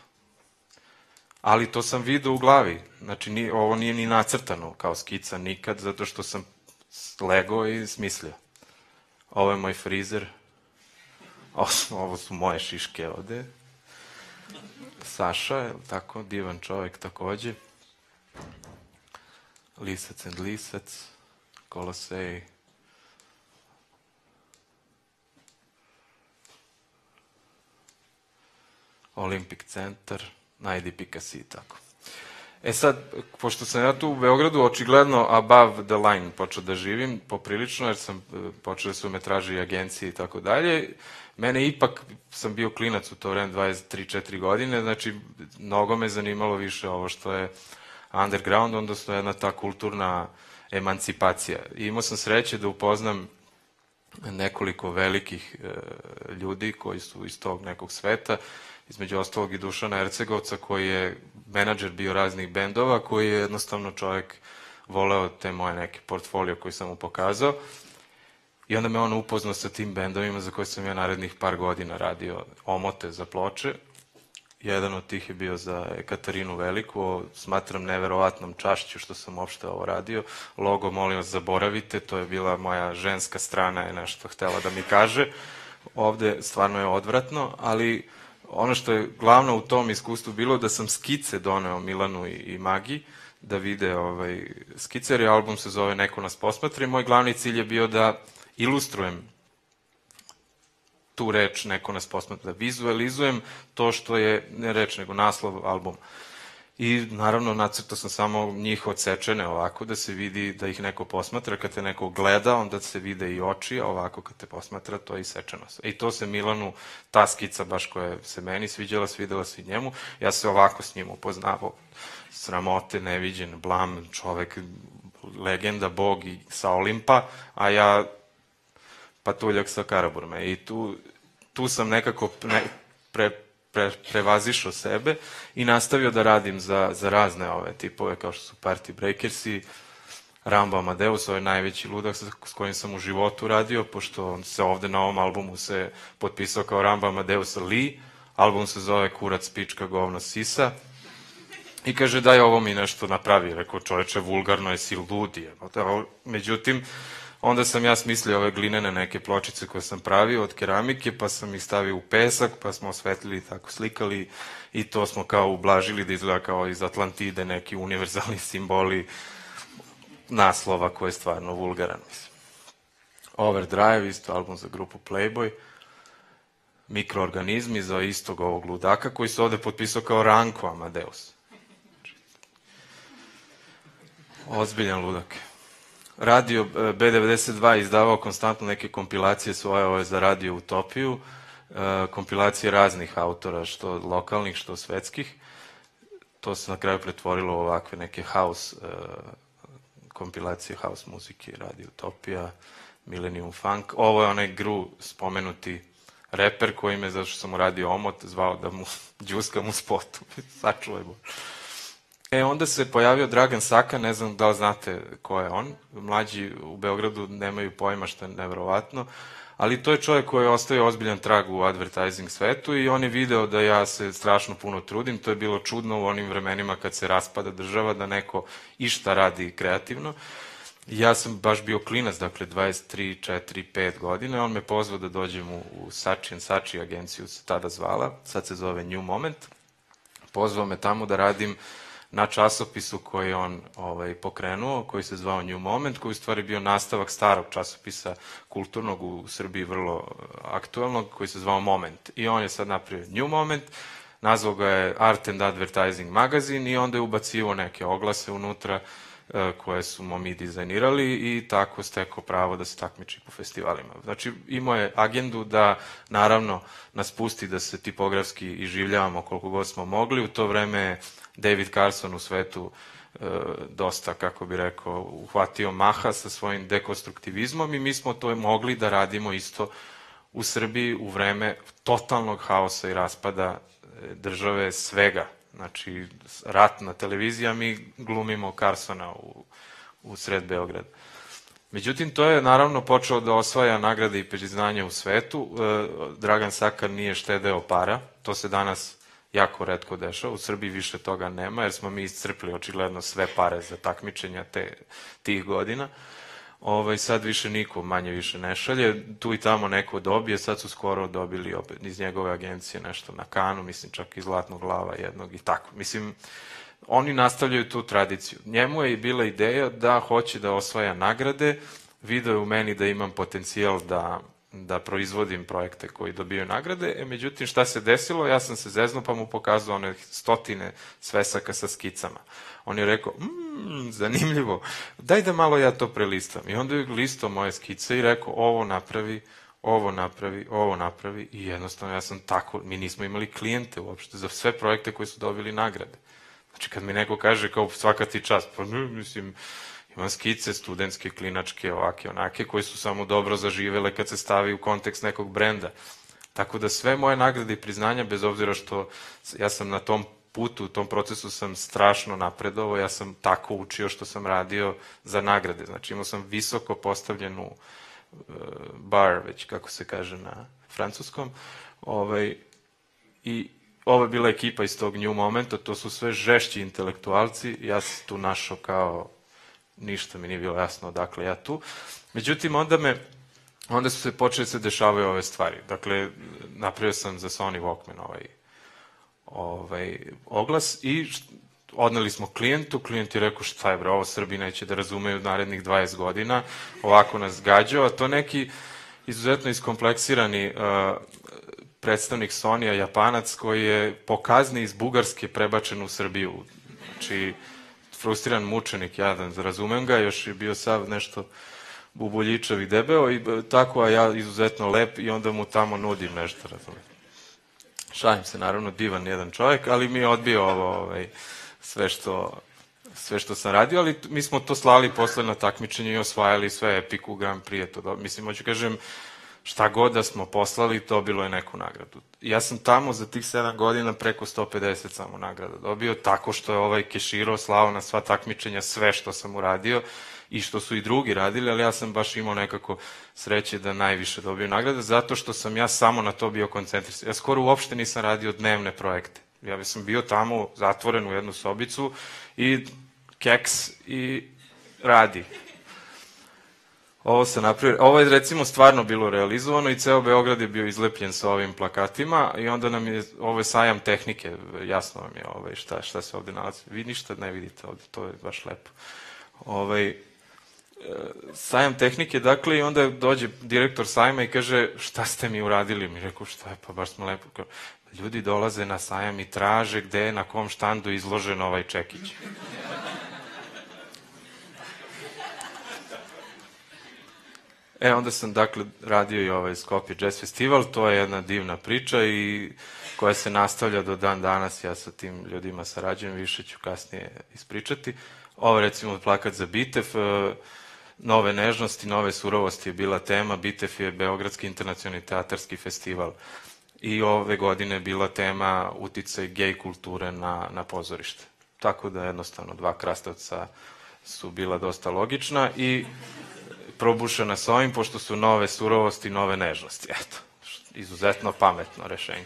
Speaker 2: Ali to sam vidio u glavi. Znači, ovo nije ni nacrtano kao skica nikad, zato što sam legao i smislio. Ovo je moj frizer. Ovo su moje šiške ovde. Saša, je tako, divan čovek takođe. Lisac and Lisac, Kolosej. Olympic centar, najdi Picasso i tako. E sad, pošto sam ja tu u Beogradu očigledno above the line počeo da živim, poprilično, jer sam počeo da su me traži agencije i tako dalje, mene ipak, sam bio klinac u to vreme, 23-4 godine, znači mnogo me zanimalo više ovo što je underground, odnosno jedna ta kulturna emancipacija. I imao sam sreće da upoznam nekoliko velikih ljudi koji su iz tog nekog sveta, između ostalog i Dušana Ercegovca, koji je menadžer bio raznih bendova, koji je jednostavno čovjek voleo te moje neke portfolio koji sam mu pokazao. I onda me on upoznao sa tim bendovima za koje sam ja narednih par godina radio omote za ploče. Jedan od tih je bio za Katarinu Veliku, smatram neverovatnom čašću što sam uopšte ovo radio. Logo, molim vas, zaboravite, to je bila moja ženska strana, je nešto htela da mi kaže. Ovde stvarno je odvratno, ali ono što je glavno u tom iskustvu bilo da sam skice doneo Milanu i Magi, da vide skice, jer album se zove Neko nas posmatra i moj glavni cilj je bio da ilustrujem tu reč Neko nas posmatra, da vizualizujem to što je, ne reč, nego naslov albuma. I naravno nacrtao sam samo njih odsečene ovako, da se vidi da ih neko posmatra, kad te neko gleda, onda se vide i oči, a ovako kad te posmatra, to je isečeno. I to se Milanu, ta skica baš koja se meni sviđala, svidela se i njemu, ja se ovako s njim upoznavao, sramote, neviđen, blam, čovek, legenda, bog i sa Olimpa, a ja patuljak sa Karaburme. I tu sam nekako prevazišao sebe i nastavio da radim za razne ove tipove kao što su Party Breakersi, Rambo Amadeus, ovaj najveći ludak s kojim sam u životu radio, pošto on se ovde na ovom albumu se potpisao kao Rambo Amadeus Lee, album se zove Kurac, pička, govno, sisa, i kaže daj ovo mi nešto napravi, rekao čoveče, vulgarno je, si ludi. Međutim, onda sam ja smislio ove glinene neke pločice koje sam pravio od keramike, pa sam ih stavio u pesak, pa smo osvetlili, tako slikali i to smo kao ublažili da izgleda kao iz Atlantide neki univerzalni simboli naslova koji je stvarno vulgaran. Overdrive, isto album za grupu Playboy, Mikroorganizmi za istog ovog ludaka koji se ovde potpisao kao Ranko Amadeus. Ozbiljan ludak. Radio B92 izdavao konstantno neke kompilacije svoje za Radio Utopiju, kompilacije raznih autora, što lokalnih, što svetskih. To se na kraju pretvorilo u ovakve neke house kompilacije house muzike, Radio Utopija, Millennium Funk. Ovo je onaj Gru, spomenuti reper koji me, zato što sam mu radio omot, zvao da mu džuskam u spotu. Sačuvaj bo. Onda se pojavio Dragan Saka, ne znam da li znate ko je on. Mlađi u Beogradu nemaju pojma, što je neverovatno, ali to je čovjek koji je ostavio ozbiljan trag u advertising svetu i on je video da ja se strašno puno trudim. To je bilo čudno u onim vremenima kad se raspada država, da neko išta radi kreativno. Ja sam baš bio klinac, dakle 23, 4, 5 godina. On me pozvao da dođem u Sači agenciju, se tada zvala, sad se zove New Moment. Pozvao me tamo da radim na časopisu koji on pokrenuo, koji se zvao New Moment, koji u stvari bio nastavak starog časopisa kulturnog u Srbiji vrlo aktuelnog, koji se zvao Moment. I on je sad napravio New Moment, nazvao ga je Art and Advertising magazin i onda je ubacivo neke oglase unutra koje smo mi dizajnirali i tako stekao pravo da se takmiči po festivalima. Znači, imao je agendu da, naravno, nas pusti da se tipografski iživljavamo koliko god smo mogli. U to vreme David Carson u svetu dosta, kako bi rekao, uhvatio maha sa svojim dekonstruktivizmom i mi smo to mogli da radimo isto u Srbiji u vreme totalnog haosa i raspada države, svega. Znači, rat na televiziji, a mi glumimo Carsona u sred Beograda. Međutim, to je naravno počeo da osvaja nagrade i priznanje u svetu. Dragan Sakar nije štedeo para, to se danas jako retko dešava. U Srbiji više toga nema, jer smo mi iscrpili očigledno sve pare za takmičenja tih godina. Sad više niko manje više ne šalje, tu i tamo neko dobije, sad su skoro dobili opet iz njegove agencije nešto na Kanu, mislim čak i Zlatnog lava jednog i tako. Mislim, oni nastavljaju tu tradiciju. Njemu je i bila ideja da hoće da osvaja nagrade, video je u meni da imam potencijal da proizvodim projekte koji dobijaju nagrade, međutim šta se desilo, ja sam se zeznuo pa mu pokazao one stotine svesaka sa skicama. On je rekao, zanimljivo, daj da malo ja to prelistam. I onda je listao moje skice i rekao, ovo napravi, ovo napravi, ovo napravi i jednostavno ja sam tako, mi nismo imali klijente uopšte za sve projekte koji su dobili nagrade. Znači kad mi neko kaže kao svaka ti čast, pa mislim, imam skice studentske, klinačke, ovake, onake, koji su samo dobro zaživele kad se stavi u kontekst nekog brenda. Tako da sve moje nagrade i priznanja, bez obzira što ja sam na tom putu, u tom procesu sam strašno napredovao, ja sam tako učio što sam radio za nagrade. Znači imao sam visoko postavljenu bar, već kako se kaže na francuskom, i ovo je bila ekipa iz tog New Momenta, to su sve žešći intelektualci, ja sam tu našao kao ništa mi nije bilo jasno odakle ja tu. Međutim, onda su se počeli se dešavaju ove stvari. Dakle, napravio sam za Sony Walkman oglas i odneli smo klijentu, klijent je rekao šta je bre, ovo Srbi neće da razumeju narednih 20 godina, ovako nas gađao, a to neki izuzetno iskompleksirani predstavnik Sony-a, Japanac, koji je po kazni iz Bugarske prebačen u Srbiju. Znači, frustriran mučenik, jadan, razumem ga, još je bio sav nešto bubuljičav i debeo i tako, a ja izuzetno lep i onda mu tamo nudim nešto, razumem. Šalim se, naravno, divan jedan čovjek, ali mi je odbio ovo, sve što sam radio, ali mi smo to slali posle na takmičenje i osvajali sve Epiku, Grand Prix, mislim, hoću kažem, šta god da smo poslali, dobilo je neku nagradu. Ja sam tamo za tih 7 godina preko 150 samo nagrada dobio, tako što je keširao, slao na sva takmičenja sve što sam uradio i što su i drugi radili, ali ja sam baš imao nekako sreće da najviše dobio nagrade, zato što sam ja samo na to bio koncentrisan. Ja skoro uopšte nisam radio dnevne projekte. Ja sam bio tamo zatvoren u jednu sobicu i keks i radi. Ovo je recimo stvarno bilo realizovano i ceo Beograd je bio izlepljen sa ovim plakatima i onda nam je, ovo je sajam tehnike, jasno vam je šta se ovde nalazi. Vi ništa ne vidite ovde, to je baš lepo. Sajam tehnike, dakle, i onda dođe direktor sajma i kaže šta ste mi uradili? Mi rekao šta je, pa baš smo lepo. Ljudi dolaze na sajam i traže gde je na kom štandu izložen ovaj čekić. Onda sam, dakle, radio i ovaj Skopje Jazz Festival, to je jedna divna priča i koja se nastavlja do dan danas, ja sa tim ljudima sarađujem, više ću kasnije ispričati. Ovo, recimo, plakat za Bitev, Nove nežnosti, nove surovosti je bila tema, Bitev je Beogradski internacionalni teatarski festival i ove godine je bila tema uticaj gej kulture na pozorište. Tako da, jednostavno, dva krastavca su bila dosta logična i probušena s ovim, pošto su nove surovosti, nove nežnosti. Eto, izuzetno pametno rešenje.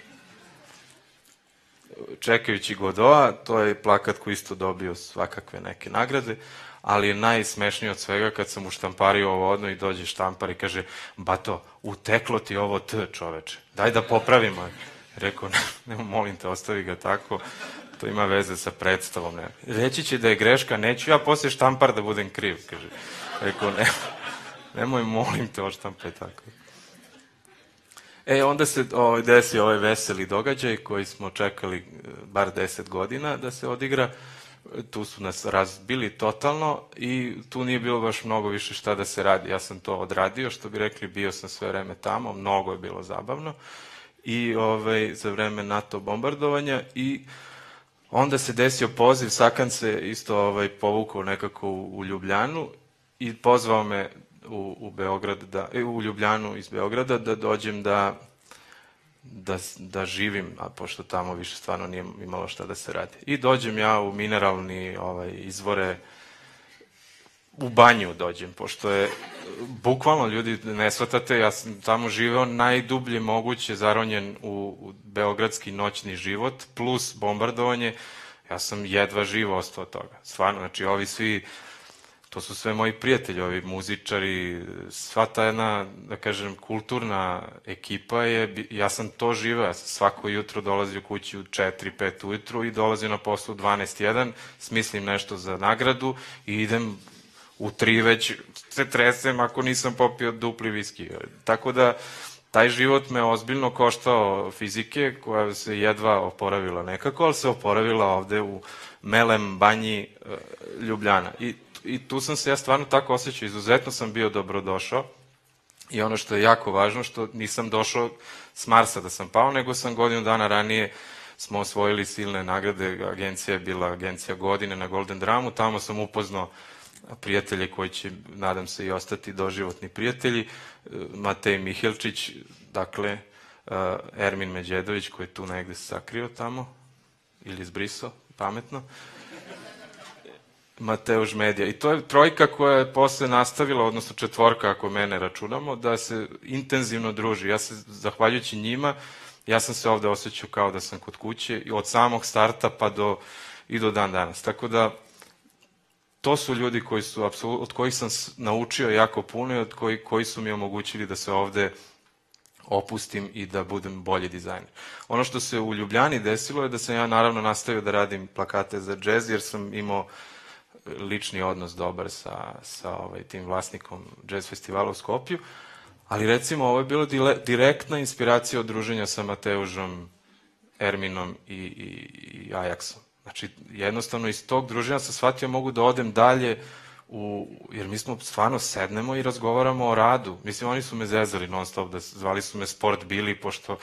Speaker 2: Čekajući Godoa, to je plakat koji isto dobio svakakve neke nagrade, ali je najsmešnije od svega kad sam uštampario ovo odno i dođe štampar i kaže, bato, uteklo ti ovo T, čoveče, daj da popravimo. Rekao, ne, molim te, ostavi ga tako, to ima veze sa predstavom. Reći će da je greška, neću ja posle štampar da budem kriv, kaže. Rekao, nemoj, molim te, odštampaj tako. Onda se desio ovaj veseli događaj koji smo čekali bar 10 godina da se odigra. Tu su nas razbili totalno i tu nije bilo baš mnogo više šta da se radi. Ja sam to odradio, što bi rekli, bio sam sve vreme tamo, mnogo je bilo zabavno i za vreme NATO bombardovanja i onda se desio poziv, Sakan se isto povukao nekako u Ljubljanu i pozvao me u Beograd, u Ljubljanu iz Beograda da dođem da živim, a pošto tamo više stvarno nije imalo šta da se radi. I dođem ja u mineralni izvore, u banju dođem, pošto je, bukvalno ljudi ne shvatate, ja sam tamo živeo najdublje moguće, zaronjen u beogradski noćni život, plus bombardovanje, ja sam jedva živo ostao od toga. Stvarno, znači ovi svi, to su sve moji prijatelji, ovi muzičari, sva ta jedna, da kažem, kulturna ekipa je, ja sam to živeo, ja sam svako jutro dolazio kući u 4-5 ujutru i dolazio na poslu u 12-1, smislim nešto za nagradu i idem u 3 već se tresem ako nisam popio dupli viski. Tako da, taj život me ozbiljno koštao fizike, koja se jedva oporavila nekako, ali se oporavila ovde u Melem banji Ljubljana. I tu sam se ja stvarno tako osjećao, izuzetno sam bio dobrodošao i ono što je jako važno, što nisam došao s Marsa da sam pao, nego sam godinu dana ranije smo osvojili silne nagrade, agencija je bila agencija godine na Golden Dramu, tamo sam upoznao prijatelje koji će, nadam se, i ostati doživotni prijatelji, Matej Mihelčić, dakle, Ermin Međedović koji je tu negde se sakrio tamo, ili zbrisao, pametno, Mateuš Medija. I to je trojka koja je posle nastavila, odnosno četvorka ako mene računamo, da se intenzivno druži. Ja se, zahvaljujući njima, ja sam se ovde osjećao kao da sam kod kuće i od samog starta pa i do dan danas. Tako da, to su ljudi koji su, od kojih sam naučio jako puno i od koji su mi omogućili da se ovde opustim i da budem bolji dizajner. Ono što se u Ljubljani desilo je da sam ja naravno nastavio da radim plakate za džez, jer sam imao lični odnos dobar sa tim vlasnikom džez festivala u Skopju, ali recimo ovo je bilo direktna inspiracija od druženja sa Mateužom, Erminom i Ajaksom. Znači, jednostavno iz tog druženja sam shvatio mogu da odem dalje, jer mi smo stvarno sednemo i razgovaramo o radu. Mislim, oni su me zezali non stop, zvali su me Sport Bili, pošto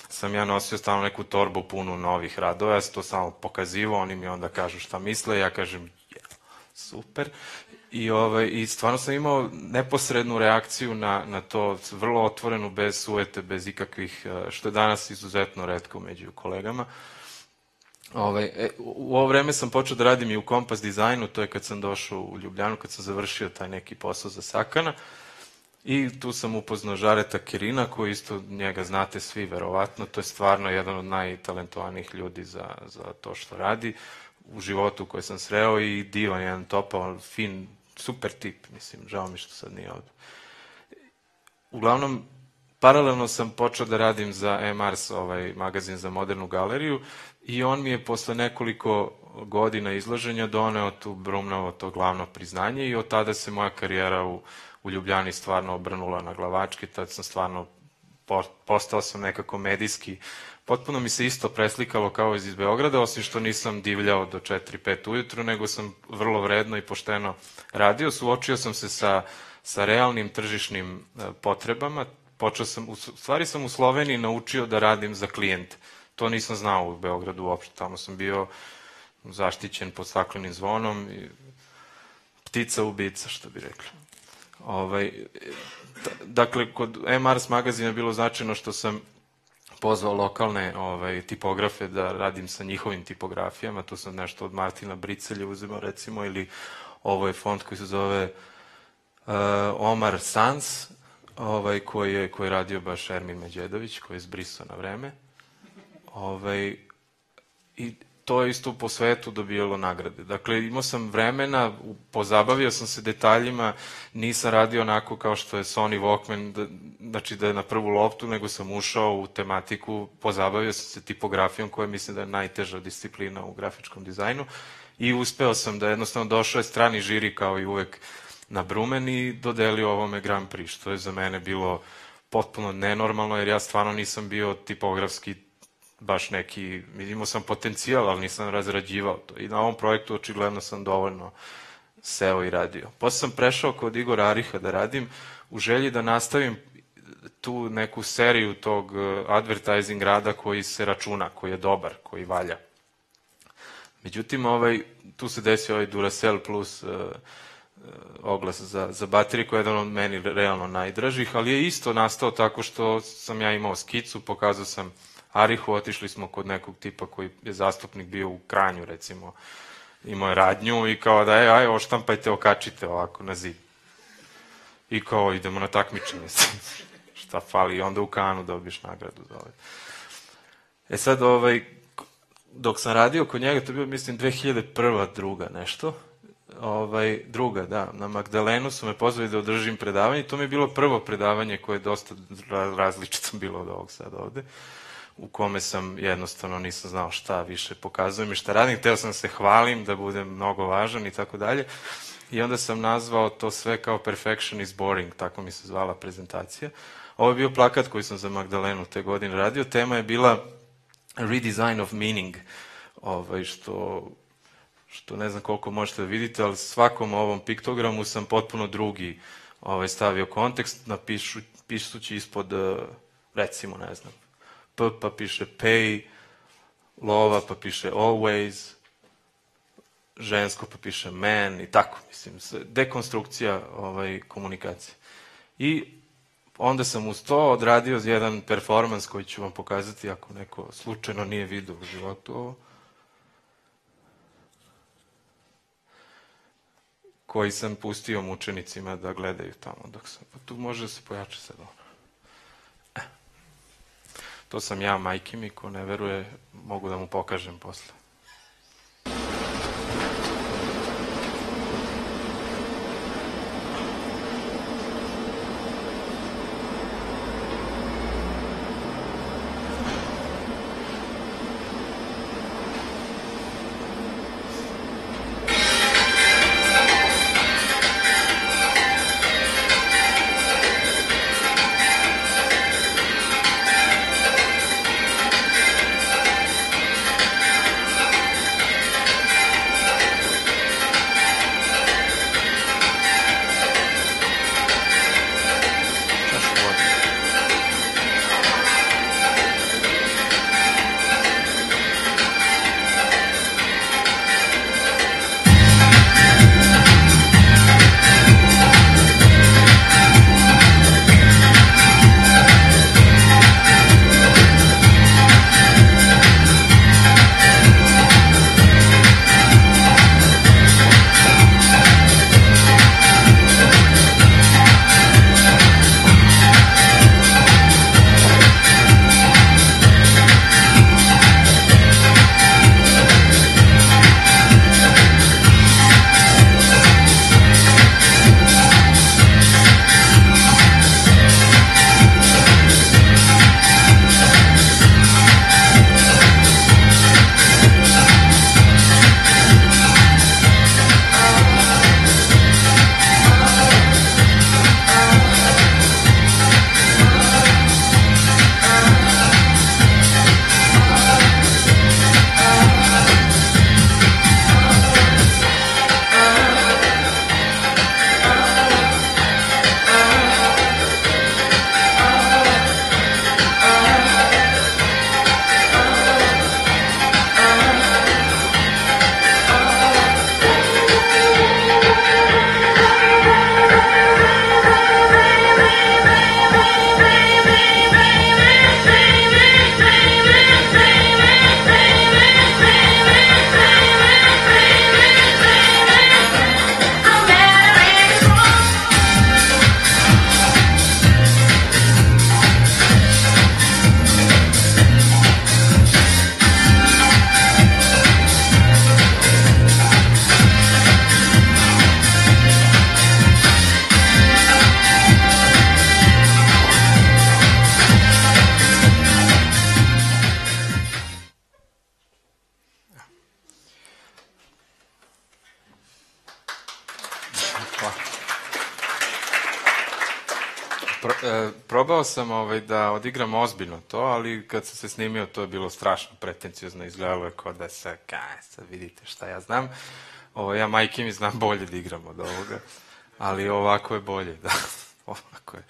Speaker 2: sam ja nosio stalno neku torbu punu novih radova, ja sam to samo pokazivao, oni mi onda kažu šta misle, ja kažem super. I stvarno sam imao neposrednu reakciju na to, vrlo otvorenu, bez sujete, bez ikakvih, što je danas izuzetno retko među kolegama. U ovo vreme sam počeo da radim i u kompas dizajnu, to je kad sam došao u Ljubljanu, kad sam završio taj neki posao za Sakana. I tu sam upoznao Žareta Kerina, koji isto njega znate svi, verovatno. To je stvarno jedan od najtalentovanijih ljudi za to što radi u životu koji sam sreo i divan, jedan topao, fin, super tip, mislim, žao mi što sad nije ovde. Uglavnom, paralelno sam počeo da radim za E-Mars, magazin za modernu galeriju, i on mi je posle nekoliko godina izlaženja doneo tu Brumnovo to glavno priznanje i od tada se moja karijera u Ljubljani stvarno obrnula na glavačke, tad sam stvarno, postao sam nekako medijski, potpuno mi se isto preslikalo kao iz Beograda, osim što nisam divljao do 4-5 ujutru, nego sam vrlo vredno i pošteno radio, suočio sam se sa realnim tržišnim potrebama, u stvari sam u Sloveniji naučio da radim za klijente. To nisam znao u Beogradu uopšte, tamo sam bio zaštićen pod staklenim zvonom, ptica ubica, što bi rekli. Dakle, kod E-Mars magazina je bilo značajno što sam pozvao lokalne tipografe da radim sa njihovim tipografijama, tu sam nešto od Martina Bricelja uzimao recimo, ili ovo je font koji se zove Omar Sans, koji je radio baš Ermin Međedović, koji je zbrisao na vreme. I to je isto po svetu dobijalo nagrade. Dakle, imao sam vremena, pozabavio sam se detaljima, nisam radio onako kao što je Sony Walkman, znači da je na prvu loptu, nego sam ušao u tematiku, pozabavio sam se tipografijom, koja mislim da je najteža disciplina u grafičkom dizajnu, i uspeo sam da jednostavno došao je strani žiri kao i uvek na Brumen i dodelio ovome Grand Prix, što je za mene bilo potpuno nenormalno, jer ja stvarno nisam bio tipografski baš neki, imao sam potencijal, ali nisam razrađivao to. I na ovom projektu očigledno sam dovoljno seo i radio. Posle sam prešao kod Igora Ariha da radim u želji da nastavim tu neku seriju tog advertising rada koji se računa, koji je dobar, koji valja. Međutim, tu se desio ovaj Duracell Plus oglas za baterije, koji je jedan od meni realno najdražih, ali je isto nastao tako što sam ja imao skicu, pokazao sam Arihu, otišli smo kod nekog tipa koji je zastupnik bio u Kranju, recimo, imao je radnju i kao da aj oštampajte, okačite ovako na zid. I kao idemo na takmičenje. Šta fali? I onda u Kanu dobiješ nagradu za ovaj. Sad, dok sam radio kod njega, to je bio, mislim, 2001. druga nešto. Druga, da, na Magdalenu su me pozvali da održim predavanje. To mi je bilo prvo predavanje koje je dosta različito bilo od ovog sad ovde, u kome sam jednostavno nisam znao šta više pokazujem i šta radim. Hteo sam se hvalim da budem mnogo važan i tako dalje. I onda sam nazvao to sve kao Perfection is boring, tako mi se zvala prezentacija. Ovo je bio plakat koji sam za Magdalenu te godine radio. Tema je bila Redesign of Meaning, što ne znam koliko možete da vidite, ali svakom ovom piktogramu sam potpuno drugi stavio kontekst, pisući ispod, recimo, ne znam, P pa piše pay, lova pa piše always, žensko pa piše man i tako, mislim, dekonstrukcija komunikacije. I onda sam uz to odradio jedan performans koji ću vam pokazati ako neko slučajno nije vidio u životu ovo, koji sam pustio učenicima da gledaju tamo dok sam, pa tu može da se pojača sad ono. To sam ja, majke mi, ko ne veruje, mogu da mu pokažem posle. Probao sam da odigram ozbiljno to, ali kad sam se snimio to je bilo strašno pretencijozno, izgledalo je kao da se, sad vidite šta ja znam. Ja majke mi znam bolje da igram od ovoga, ali ovako je bolje, da. Ovako je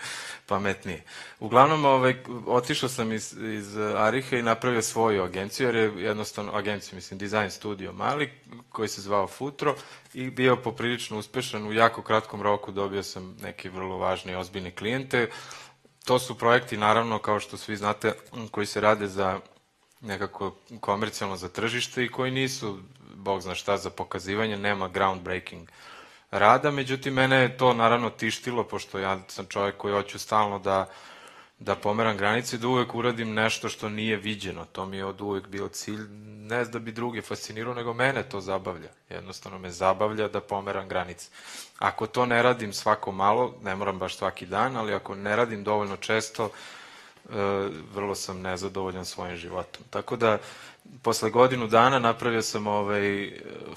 Speaker 2: pametnije. Uglavnom, otišao sam iz Ariha i napravio svoju agenciju, jer je jednostavno, design studio mali, koji se zvao Futro i bio poprilično uspešan. U jako kratkom roku dobio sam neke vrlo važne i ozbiljne klijente. To su projekti, naravno, kao što svi znate, koji se rade za nekako komercijalno za tržište i koji nisu, bog zna šta, za pokazivanje, nema groundbreaking rada, međutim, mene je to naravno tištilo, pošto ja sam čovjek koji hoću stalno da pomeram granice i da uvek uradim nešto što nije viđeno. To mi je od uvek bio cilj, ne da bi druge fascinirao, nego mene to zabavlja. Jednostavno me zabavlja da pomeram granice. Ako to ne radim svako malo, ne moram baš svaki dan, ali ako ne radim dovoljno često, vrlo sam nezadovoljan svojim životom. Tako da, posle godinu dana napravio sam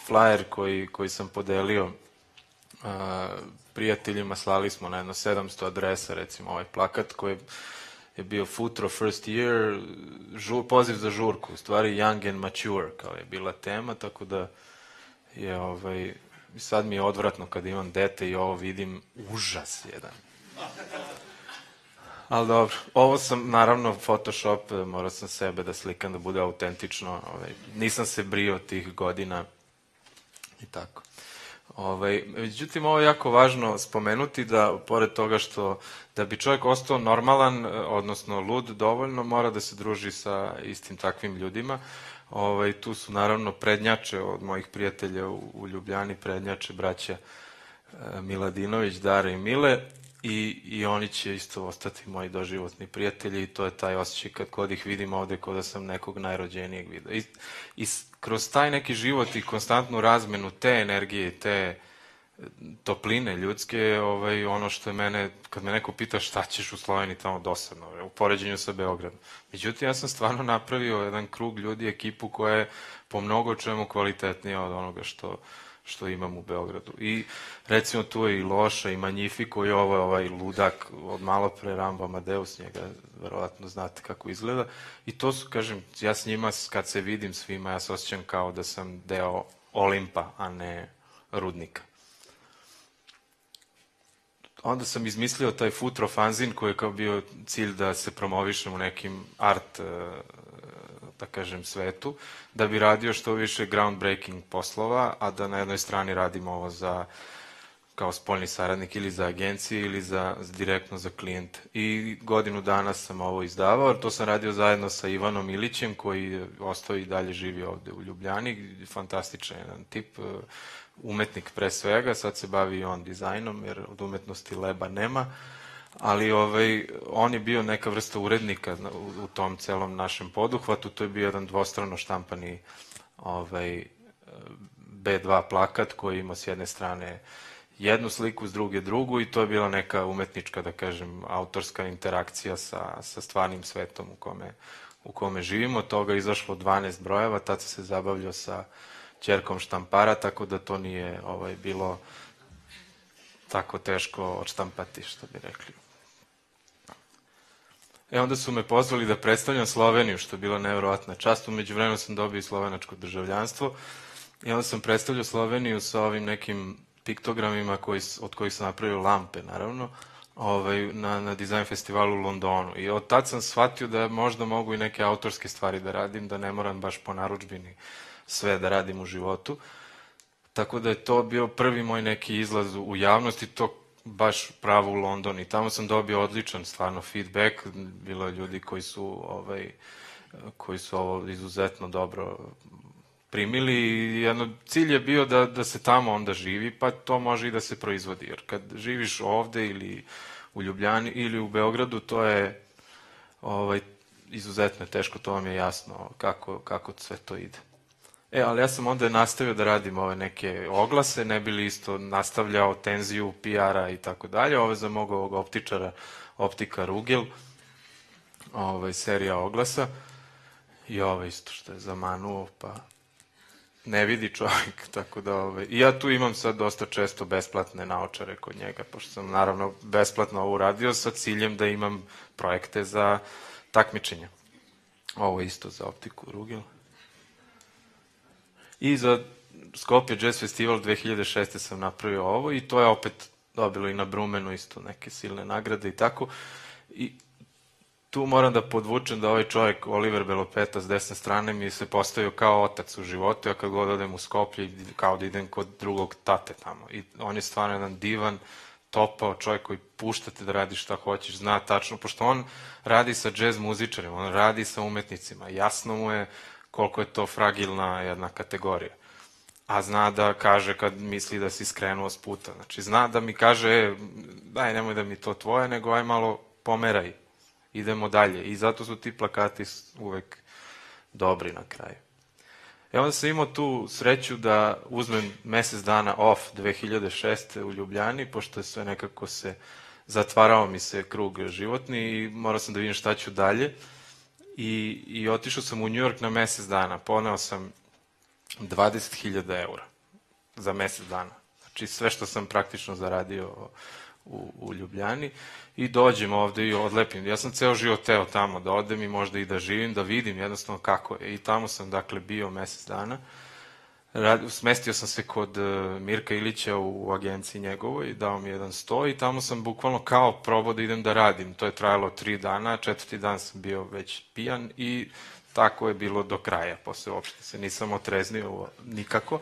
Speaker 2: flyer koji sam podelio prijateljima, slali smo na jedno 700 adresa, recimo ovaj plakat koji je bio Futro First Year, poziv za žurku, u stvari Young and Mature, kao je bila tema, tako da je sad mi je odvratno kad imam dete i ovo vidim, užas jedan. Ali dobro, ovo sam, naravno, Photoshop, morao sam sebe da slikam da bude autentično, nisam se brio tih godina i tako. Međutim, ovo je jako važno spomenuti da, pored toga što da bi čovjek ostao normalan, odnosno lud dovoljno, mora da se druži sa istim takvim ljudima. Tu su naravno prednjače od mojih prijatelja u Ljubljani, prednjače braća Miladinović, Dara i Mile, i oni će isto ostati moji doživotni prijatelji i to je taj osjećaj kad kod ih vidim ovde kao da sam nekog najrođenijeg vidio. I kroz taj neki život i konstantnu razmenu te energije, te topline ljudske, ono što je mene, kad me neko pita šta ćeš u Sloveniji tamo dosadno, u poređenju sa Beogradom. Međutim, ja sam stvarno napravio jedan krug ljudi, ekipu koja je po mnogo čemu kvalitetnija od onoga što imam u Beogradu. I recimo tu je i Loša i Magnifico i ovaj ludak od malo pre Rambo Amadeus, njega verovatno znate kako izgleda. I to su, kažem, ja s njima kad se vidim svima, ja se osjećam kao da sam deo Olimpa, a ne Rudnika. Onda sam izmislio taj Futro fanzin koji je kao bio cilj da se promovišem u nekim art, da kažem, svetu, da bi radio što više groundbreaking poslova, a da na jednoj strani radim ovo kao spoljni saradnik ili za agencije ili direktno za klijente. I godinu dana sam ovo izdavao, to sam radio zajedno sa Ivanom Ilićem koji je ostao i dalje živi ovde u Ljubljani, fantastičan jedan tip, umetnik pre svega, sad se bavi i on dizajnom jer od umetnosti leba nema, ali on je bio neka vrsta urednika u tom celom našem poduhvatu, to je bio jedan dvostrano štampani B2 plakat koji ima s jedne strane jednu sliku, s druge drugu i to je bila neka umetnička, da kažem, autorska interakcija sa stvarnim svetom u kome živimo. Od toga je izašlo 12 brojeva, tad sam se zabavljao sa ćerkom štampara, tako da to nije bilo tako teško odštampati, što bi rekli. Onda su me pozvali da predstavljam Sloveniju, što je bila nevjerovatna čast. Umeđu vremenu sam dobio i slovenačko državljanstvo i onda sam predstavljao Sloveniju sa ovim nekim piktogramima od kojih sam napravio lampe, naravno, na dizajn festivalu u Londonu. I od tad sam shvatio da možda mogu i neke autorske stvari da radim, da ne moram baš po narudžbini sve da radim u životu. Tako da je to bio prvi moj neki izlaz u javnosti, to baš pravo u London i tamo sam dobio odličan stvarno feedback, bilo je ljudi koji su ovo izuzetno dobro primili i cilj je bio da se tamo onda živi, pa to može i da se proizvodi, jer kad živiš ovde ili u Ljubljani ili u Beogradu, to je izuzetno teško, to vam je jasno kako sve to ide. Ali ja sam onda nastavio da radim ove neke oglase, ne bi li isto nastavljao tenziju PR-a i tako dalje. Ovo je za mog ovog optičara, Optika Rugel, serija oglasa. I ovo isto što je zamanuo, pa ne vidi čovjek, tako da i ja tu imam sad dosta često besplatne naočare kod njega, pošto sam naravno besplatno ovo uradio sa ciljem da imam projekte za takmičenje. Ovo je isto za optiku Rugel. I za Skopje Jazz Festival 2006. sam napravio ovo i to je opet dobilo i na Brumenu isto neke silne nagrade i tako. I tu moram da podvučem da ovaj čovjek, Oliver Belopeta s desne strane, mi se postavio kao otac u životu, ja kad god odem u Skoplje, kao da idem kod drugog tate tamo. I on je stvarno jedan divan, topao čovjek koji puštate da radi šta hoćeš, zna tačno, pošto on radi sa džez muzičarima, on radi sa umetnicima, jasno mu je koliko je to fragilna jedna kategorija. A zna da kaže kad misli da si skrenuo s puta. Znači, zna da mi kaže, daj, nemoj da mi to tvoje, nego aj malo pomeraj. Idemo dalje. I zato su ti plakati uvek dobri na kraju. Onda sam imao tu sreću da uzmem mesec dana off 2006. u Ljubljani, pošto je sve nekako zatvarao mi se krug životni i morao sam da vidim šta ću dalje. I otišao sam u New York na mesec dana. Poneo sam 20.000 eura za mesec dana. Znači sve što sam praktično zaradio u Ljubljani i dođem ovde i odlepim. Ja sam ceo život teo tamo da odem i možda i da živim, da vidim jednostavno kako je. I tamo sam dakle bio mesec dana. Smestio sam se kod Mirka Ilića u agenciji njegovoj, dao mi jedan sto i tamo sam bukvalno kao probao da idem da radim. To je trajalo 3 dana, 4. dan sam bio već pijan i tako je bilo do kraja. Posle uopšte se nisam otreznio nikako,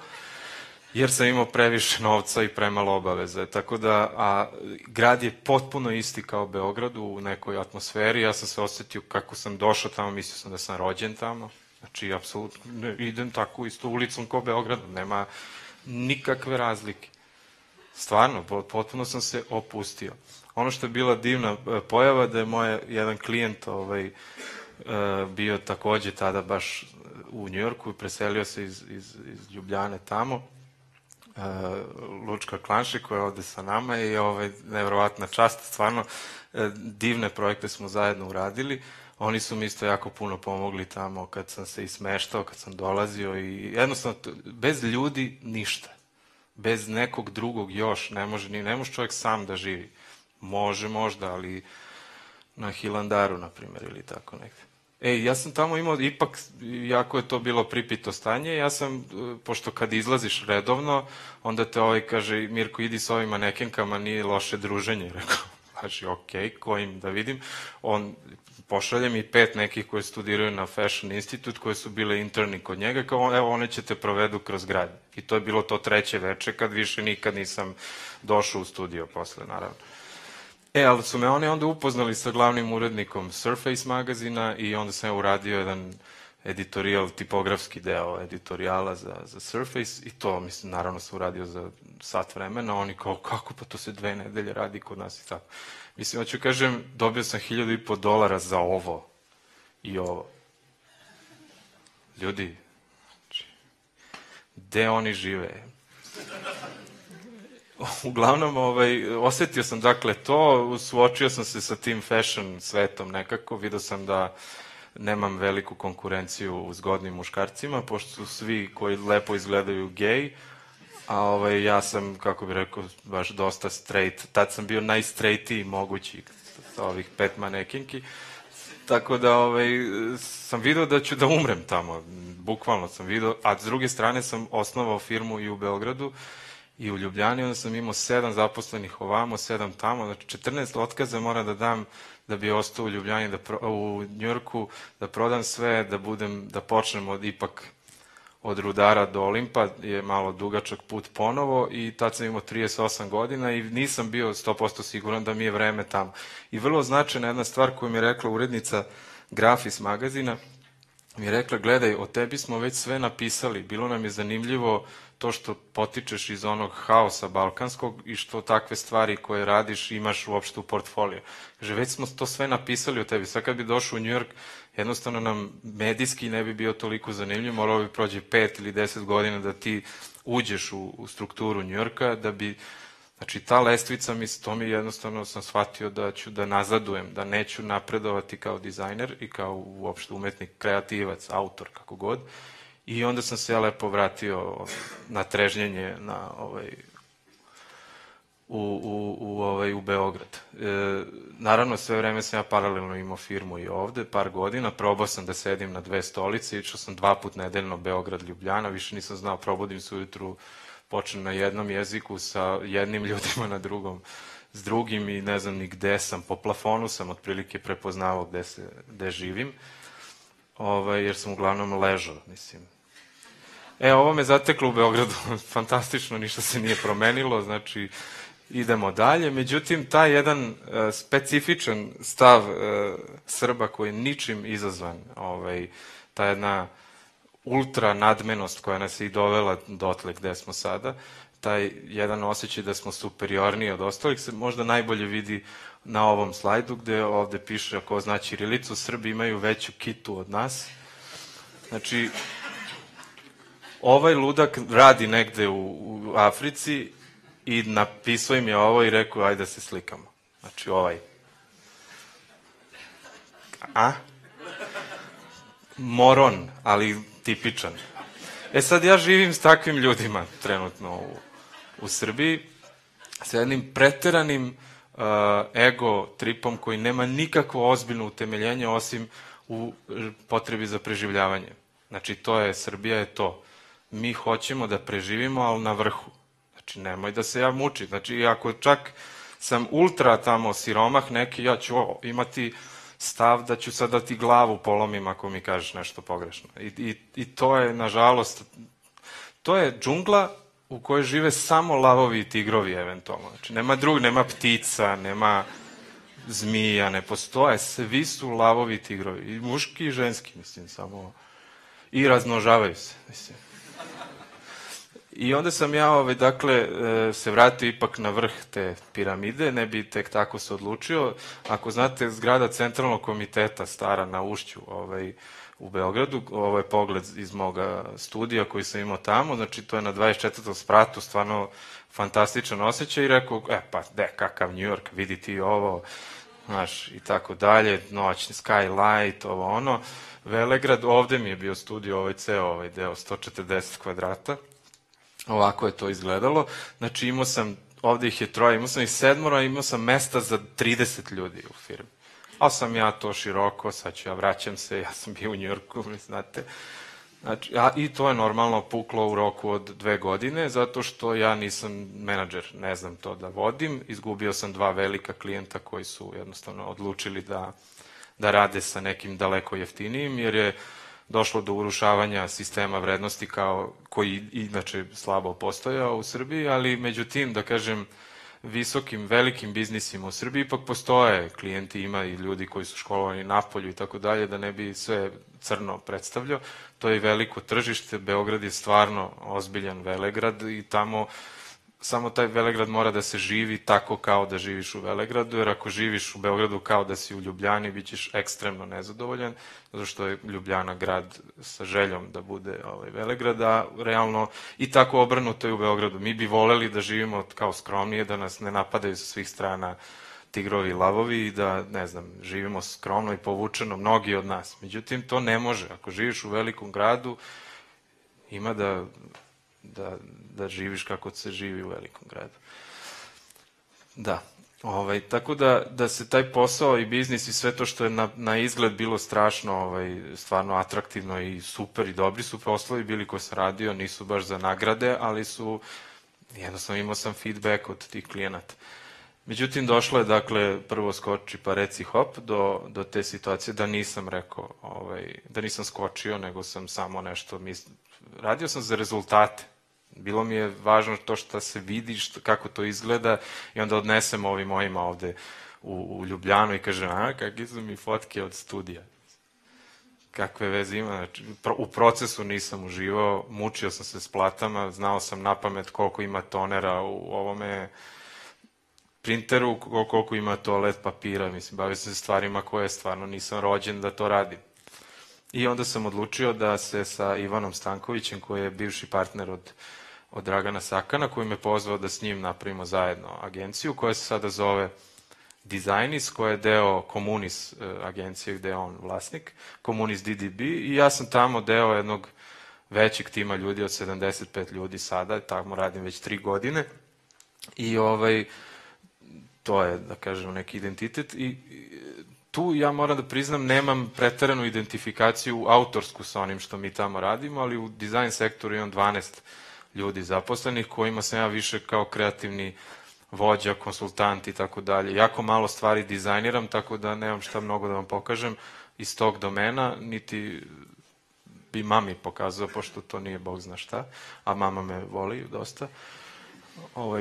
Speaker 2: jer sam imao previše novca i premalo obaveze. Tako da, grad je potpuno isti kao Beograd u nekoj atmosferi. Ja sam se osetio kako sam došao tamo, mislio sam da sam rođen tamo. Znači, apsolutno, idem tako isto ulicom kao Beograd, nema nikakve razlike. Stvarno, potpuno sam se opustio. Ono što je bila divna pojava, da je moj jedan klijent bio takođe tada baš u Njujorku i preselio se iz Ljubljane tamo, Lučka Klanši koja je ovde sa nama i nevjerovatna čast, stvarno divne projekte smo zajedno uradili. Oni su mi isto jako puno pomogli tamo kad sam se ismeštao, kad sam dolazio i jednostavno bez ljudi ništa. Bez nekog drugog još ne može čovjek sam da živi. Može možda, ali na Hilandaru, na primjer, ili tako negde. Ja sam tamo imao, ipak, jako je to bilo pripito stanje, ja sam, pošto kad izlaziš redovno, onda te kaže, Mirko, idi s ovim manekenkama, nije loše druženje, rekao. Znači, okej, kojim da vidim. On pošalje mi 5 nekih koji studiraju na Fashion Institute, koji su bile interni kod njega, kao evo, one će te provedu kroz grad. I to je bilo to 3. veče, kad više nikad nisam došao u studio posle, naravno. Ali su me oni onda upoznali sa glavnim urednikom Surface magazina i onda sam uradio jedan editorijal, tipografski deo editorijala za Surface i to, mislim, naravno sam uradio za sat vremena. Oni kao, kako pa to se 2 nedelje radi kod nas i tako. Mislim, hoću kažem, dobio sam $1.500 za ovo i ovo. Ljudi, gde oni žive? Uglavnom, osetio sam dakle to, suočio sam se sa tim fashion svetom nekako, vidio sam da nemam veliku konkurenciju u zgodnim muškarcima, pošto su svi koji lepo izgledaju gej, a ja sam, kako bih rekao, baš dosta straight. Tad sam bio najstraightiji mogući sa ovih 5 manekinki, tako da sam vidio da ću da umrem tamo, bukvalno sam vidio, a s druge strane sam osnovao firmu i u Beogradu i u Ljubljani, onda sam imao 7 zaposlenih ovamo, 7 tamo, znači 14 otkaza moram da dam da bi ostao u Ljubljani, u Njujorku, da prodam sve, da počnem ipak od Rudara do Olimpa, je malo dugačak put ponovo i tad sam imao 38 godina i nisam bio 100% siguran da mi je vreme tamo. I vrlo značajna jedna stvar koju mi je rekla urednica Grafis magazina, mi je rekla, gledaj, o tebi smo već sve napisali, bilo nam je zanimljivo to što potičeš iz onog haosa balkanskog i što takve stvari koje radiš imaš uopšte u portfolio. Kaže, već smo to sve napisali o tebi, sad kad bi došao u New York, jednostavno nam medijski ne bi bio toliko zanimljiv, moralo bi prođe 5 ili 10 godina da ti uđeš u strukturu New Yorka, da bi, znači ta lestvica, to mi jednostavno sam shvatio da ću da nazadujem, da neću napredovati kao dizajner i kao uopšte umetnik, kreativac, autor, kako god. I onda sam se ja lepo vratio na trežnjenje u Beograd. Naravno, sve vreme sam ja paralelno imao firmu i ovde, par godina, probao sam da sedim na 2 stolice, išao sam 2 put nedeljno Beograd-Ljubljana, više nisam znao, probudim se ujutru, počnem na jednom jeziku sa jednim ljudima, na drugom s drugim i ne znam ni gde sam, po plafonu sam otprilike prepoznavao gde živim, jer sam uglavnom ležao, mislim. Ovo me zateklo u Beogradu, fantastično, ništa se nije promenilo, znači idemo dalje. Međutim, taj jedan specifičan stav Srba koji je ničim izazvan, ta jedna ultra nadmenost koja nas je i dovela dotle gde smo sada, taj jedan osjećaj da smo superiorniji od ostalih se možda najbolje vidi na ovom slajdu gde ovde piše, ako zna ćirilicu, Srbi imaju veću kitu od nas. Znači, ovaj ludak radi negde u Africi i napisao im je ovo i rekao, ajde da se slikamo. Znači, ovaj. Moron, ali tipičan. Sad ja živim s takvim ljudima trenutno u Srbiji, sa jednim preteranim ego tripom koji nema nikakvo ozbiljno utemeljenje osim u potrebi za preživljavanje. Znači, Srbija je to. Mi hoćemo da preživimo, ali na vrhu. Znači, nemoj da se ja mučim. Znači, ako čak sam ultra tamo siromah neki, ja ću imati stav da ću sad da ti glavu polomim ako mi kažeš nešto pogrešno. I to je, nažalost, to je džungla u kojoj žive samo lavovi i tigrovi, eventualno. Znači, nema ptica, nema zmija, ne postoje. Svi su lavovi i tigrovi. I muški i ženski, mislim, samo. I razmnožavaju se, mislim. I onda sam ja, se vratio ipak na vrh te piramide, ne bi tek tako se odlučio. Ako znate, zgrada Centralnog komiteta, stara na Ušću u Beogradu, ovo je pogled iz moga studija koji sam imao tamo, znači to je na 24. spratu, stvarno fantastičan osjećaj i rekao, kakav New York, vidi ti ovo, znaš, i tako dalje, noćni skylight, ovo ono. Velegrad, ovde mi je bio studio, ceo deo, 140 kvadrata. Ovako je to izgledalo. Znači, imao sam, ovde ih je 3, imao sam ih 7, imao sam mesta za 30 ljudi u firmi. Ali sam ja to široko, sad ću ja vraćam se, ja sam bio u Njujorku, znate. Znači, i to je normalno puklo u roku od 2 godine, zato što ja nisam menadžer, ne znam to da vodim. Izgubio sam 2 velika klijenta koji su jednostavno odlučili da rade sa nekim daleko jeftinijim, jer je došlo do urušavanja sistema vrednosti koji inače slabo postojao u Srbiji, ali međutim, da kažem, visokim, velikim biznisima u Srbiji ipak postoje klijenti, ima i ljudi koji su školovani napolju i tako dalje, da ne bi sve crno predstavljao. To je veliko tržište, Beograd je stvarno ozbiljan velegrad i tamo samo taj Velegrad mora da se živi tako kao da živiš u Velegradu, jer ako živiš u Beogradu kao da si u Ljubljani, bit ćeš ekstremno nezadovoljan, zato što je Ljubljana grad sa željom da bude Velegrad, a realno i tako obrnuto je u Beogradu. Mi bi voleli da živimo kao skromnije, da nas ne napadaju sa svih strana tigrovi i lavovi i da, ne znam, živimo skromno i povučeno, mnogi od nas. Međutim, to ne može. Ako živiš u velikom gradu, ima da živiš kako se živi u velikom gradu. Da. Tako da se taj posao i biznis i sve to što je na izgled bilo strašno, stvarno atraktivno i super i dobri su poslovi bili koji sam radio, nisu baš za nagrade, ali su, jednostavno imao sam feedback od tih klijenata. Međutim, došlo je, dakle, prvo skoči pa reci hop do te situacije da nisam rekao, da nisam skočio, nego sam samo nešto radio sam za rezultate. Bilo mi je važno to što se vidi, kako to izgleda i onda odnesem ovim mojima ovde u Ljubljanu i kažem, kakve su mi fotke od studija. Kakve veze ima. Znači, u procesu nisam uživao, mučio sam se s platama, znao sam napamet koliko ima tonera u ovome printeru, koliko ima toalet papira, mislim, bavio sam se stvarima koje stvarno nisam rođen da to radim. I onda sam odlučio da se sa Ivanom Stankovićem, koji je bivši partner od Dragana Sakana, koji me pozvao da s njim napravimo zajedno agenciju, koja se sada zove Dizajnis, koja je deo Komunis agencije, gde je on vlasnik, Komunis DDB, i ja sam tamo deo jednog većeg tima ljudi od 75 ljudi sada, tamo radim već 3 godine i to je, da kažem, neki identitet i tu ja moram da priznam nemam preteranu identifikaciju autorsku sa onim što mi tamo radimo, ali u dizajn sektoru imam 12 ljudi zaposlenih kojima sam ja više kao kreativni vođa, konsultant i tako dalje. Jako malo stvari dizajniram, tako da nemam šta mnogo da vam pokažem iz tog domena, niti bi mami pokazao, pošto to nije bog zna šta, a mama me voli dosta,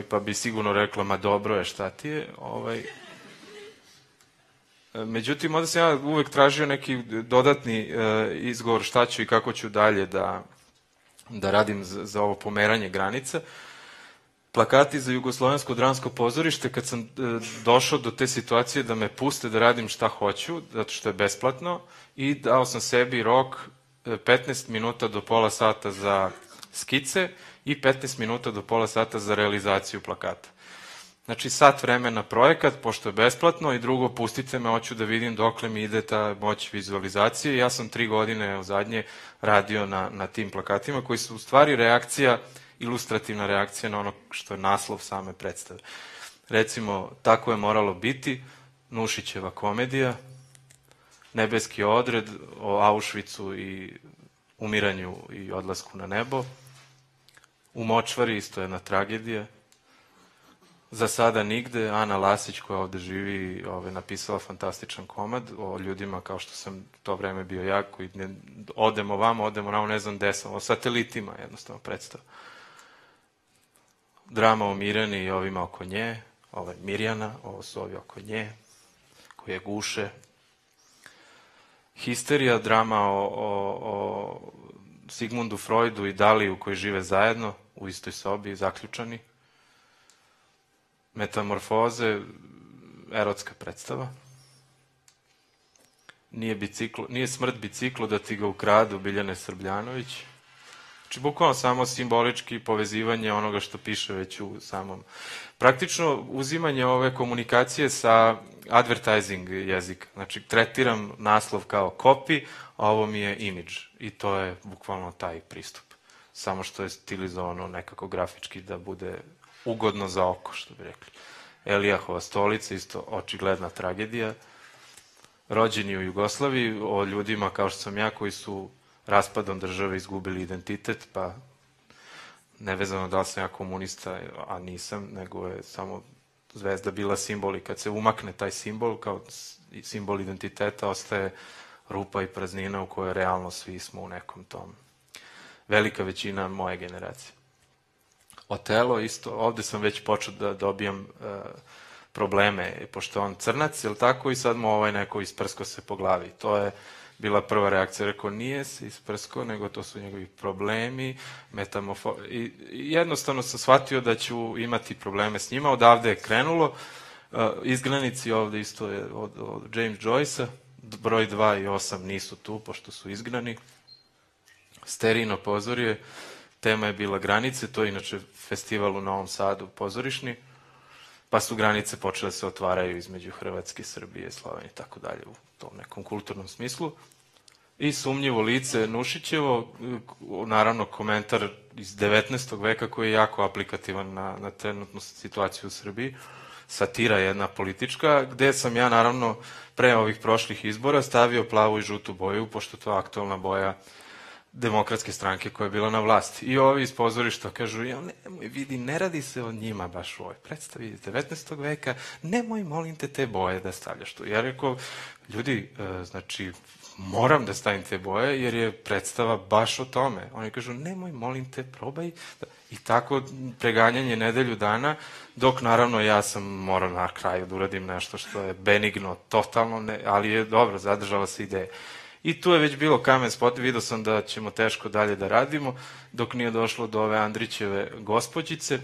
Speaker 2: pa bi sigurno rekla, ma dobro je, šta ti je. Međutim, onda sam ja uvek tražio neki dodatni izgovor šta ću i kako ću dalje da radim za ovo pomeranje granica. Plakati za Jugoslovensko dramsko pozorište, kad sam došao do te situacije da me puste da radim šta hoću, zato što je besplatno, i dao sam sebi rok 15 minuta do pola sata za skice i 15 minuta do pola sata za realizaciju plakata. Znači, sat vremena projekat, pošto je besplatno, i drugo, pustite me, hoću da vidim dokle mi ide ta moć vizualizacije. Ja sam 3 godine u zadnje radio na tim plakatima, koji su u stvari reakcija, ilustrativna reakcija na ono što je naslov same predstave. Recimo, Tako je moralo biti, Nušićeva komedija, Nebeski odred o Auschwitzu i umiranju i odlasku na nebo, U močvari isto jedna tragedija, Za sada nigde, Ana Lasić koja ovde živi napisala fantastičan komad o ljudima kao što sam to vreme bio ja, koji odemo vamo, odemo namo, ne znam gde sam, o satelitima jednostavno predstava. Drama o Mirjani i ovima oko nje, ovo je Mirjana, ovo su ovi oko nje, koje guše. Histerija, drama o Sigmundu Freudu i Daliju koji žive zajedno u istoj sobi, zaključani. Metamorfoze, erotska predstava. Nije smrt biciklo da ti ga ukradu, Biljane Srbljanović. Znači, bukvalno samo simbolički povezivanje onoga što piše već u samom. Praktično uzimanje ove komunikacije sa advertising jezika. Znači, tretiram naslov kao copy, a ovo mi je image. I to je bukvalno taj pristup. Samo što je stilizovano nekako grafički da bude ugodno za oko, što bi rekli. Elijahova stolica, isto očigledna tragedija. Rođeni u Jugoslaviji, o ljudima kao što sam ja, koji su raspadom države izgubili identitet, pa nevezano da li sam ja komunista, a nisam, nego je samo zvezda bila simbol i kad se umakne taj simbol, kao simbol identiteta, ostaje rupa i praznina u kojoj realno svi smo u nekom tom. Velika većina moje generacije. Otelo isto, ovde sam već počeo da dobijam probleme, pošto on crnac, je li tako, i sad mu neko isprsko se po glavi. To je bila prva reakcija, rekao, nije se isprsko, nego to su njegovi problemi, i jednostavno sam shvatio da ću imati probleme s njima, odavde je krenulo, Izgnanici ovde isto je od James Joyce-a, broj 2 i 8 nisu tu, pošto su izgnani. Sterijino pozorje, tema je bila granice, to je inače festival u Novom Sadu pozorišni, pa su granice počele da se otvaraju između Hrvatske, Srbije, Slovenije i tako dalje u tom nekom kulturnom smislu. I Sumnjivo lice Nušićevo, naravno komentar iz 19. veka koji je jako aplikativan na trenutnu situaciju u Srbiji, satira jedna politička, gde sam ja naravno pre ovih prošlih izbora stavio plavu i žutu boju, pošto to je aktualna boja Demokratske stranke koja je bila na vlasti. I ovi iz pozorišta kažu, nemoj, vidi, ne radi se o njima baš u ovoj predstavi iz 19. veka, nemoj, molim te boje da stavljaš tu. Ja rekao, ljudi, znači, moram da stavim te boje, jer je predstava baš o tome. Oni kažu, nemoj, molim te, probaj. I tako preganjanje nedelju dana, dok naravno ja sam morao na kraju da uradim nešto što je benigno, totalno, ali je dobro, zadržala se ideja. I tu je već bilo kamen spot, vidio sam da ćemo teško dalje da radimo, dok nije došlo do ove Andrićeve Gospođice,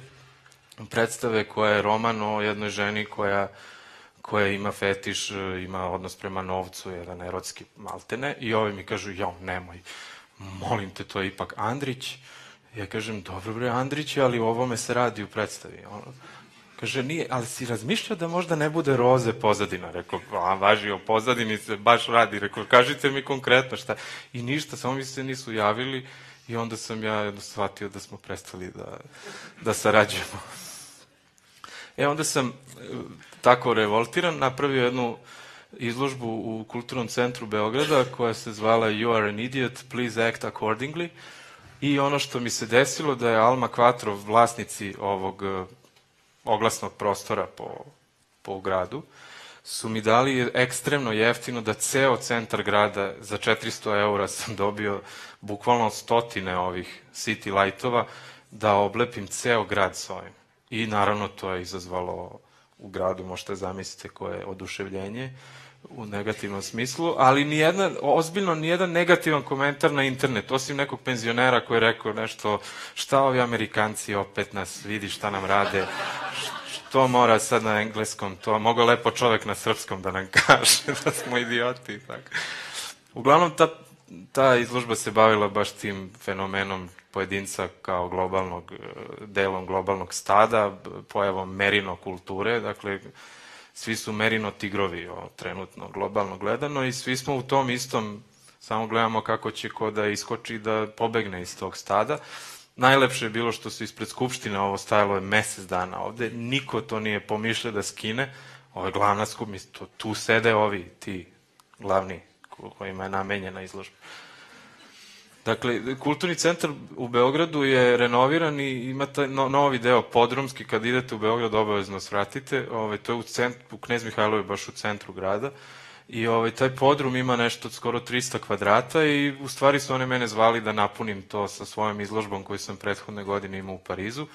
Speaker 2: predstave koja je roman o jednoj ženi koja ima fetiš, ima odnos prema novcu, jedan erotski maltene, i ovi mi kažu, nemoj, molim te, to je ipak Andrić. Ja kažem, dobro bre, Andrić, ali o ovome se radi u predstavi. Kaže, nije, ali si razmišljao da možda ne bude roze pozadina? Rekao, važi, o pozadini se baš radi. Rekao, kažite mi konkretno šta. I ništa, samo mi se nisu javili i onda sam ja shvatio da smo prestali da sarađujemo. Onda sam tako revoltiran, napravio jednu izložbu u Kulturnom centru Beograda koja se zvala You are an idiot, please act accordingly. I ono što mi se desilo da je Alma Quattro, vlasnici ovog oglasnog prostora po gradu, su mi dali ekstremno jeftino da ceo centar grada za 400 € sam dobio bukvalno stotine ovih city lightova da oblepim ceo grad s ovim. I naravno to je izazvalo u gradu, možete zamislite koje oduševljenje u negativnom smislu, ali ozbiljno nijedan negativan komentar na internet, osim nekog penzionera koji je rekao nešto, šta ovi Amerikanci opet nas vidi šta nam rade, što mora sad na engleskom, to mogo lepo čovek na srpskom da nam kaže da smo idioti. Tako. Uglavnom, ta izložba se bavila baš tim fenomenom pojedinca kao delom globalnog stada, pojavom merino kulture, dakle, svi su merino tigrovi, trenutno, globalno gledano, i svi smo u tom istom, samo gledamo kako će ko da iskoči da pobegne iz tog stada. Najlepše je bilo što su ispred Skupštine, ovo stajalo je mesec dana ovde, niko to nije pomišljao da skine, ovo je glavna Skupština, tu sede ti glavni kojima je namenjena izložba. Dakle, Kulturni centar u Beogradu je renoviran i ima taj novi deo podrumski, kad idete u Beograd obavezno svratite, to je u Knez Mihajlovoj, baš u centru grada, i taj podrum ima nešto od skoro 300 kvadrata i u stvari su oni mene zvali da napunim to sa svojom izložbom koju sam prethodne godine imao u Parizu,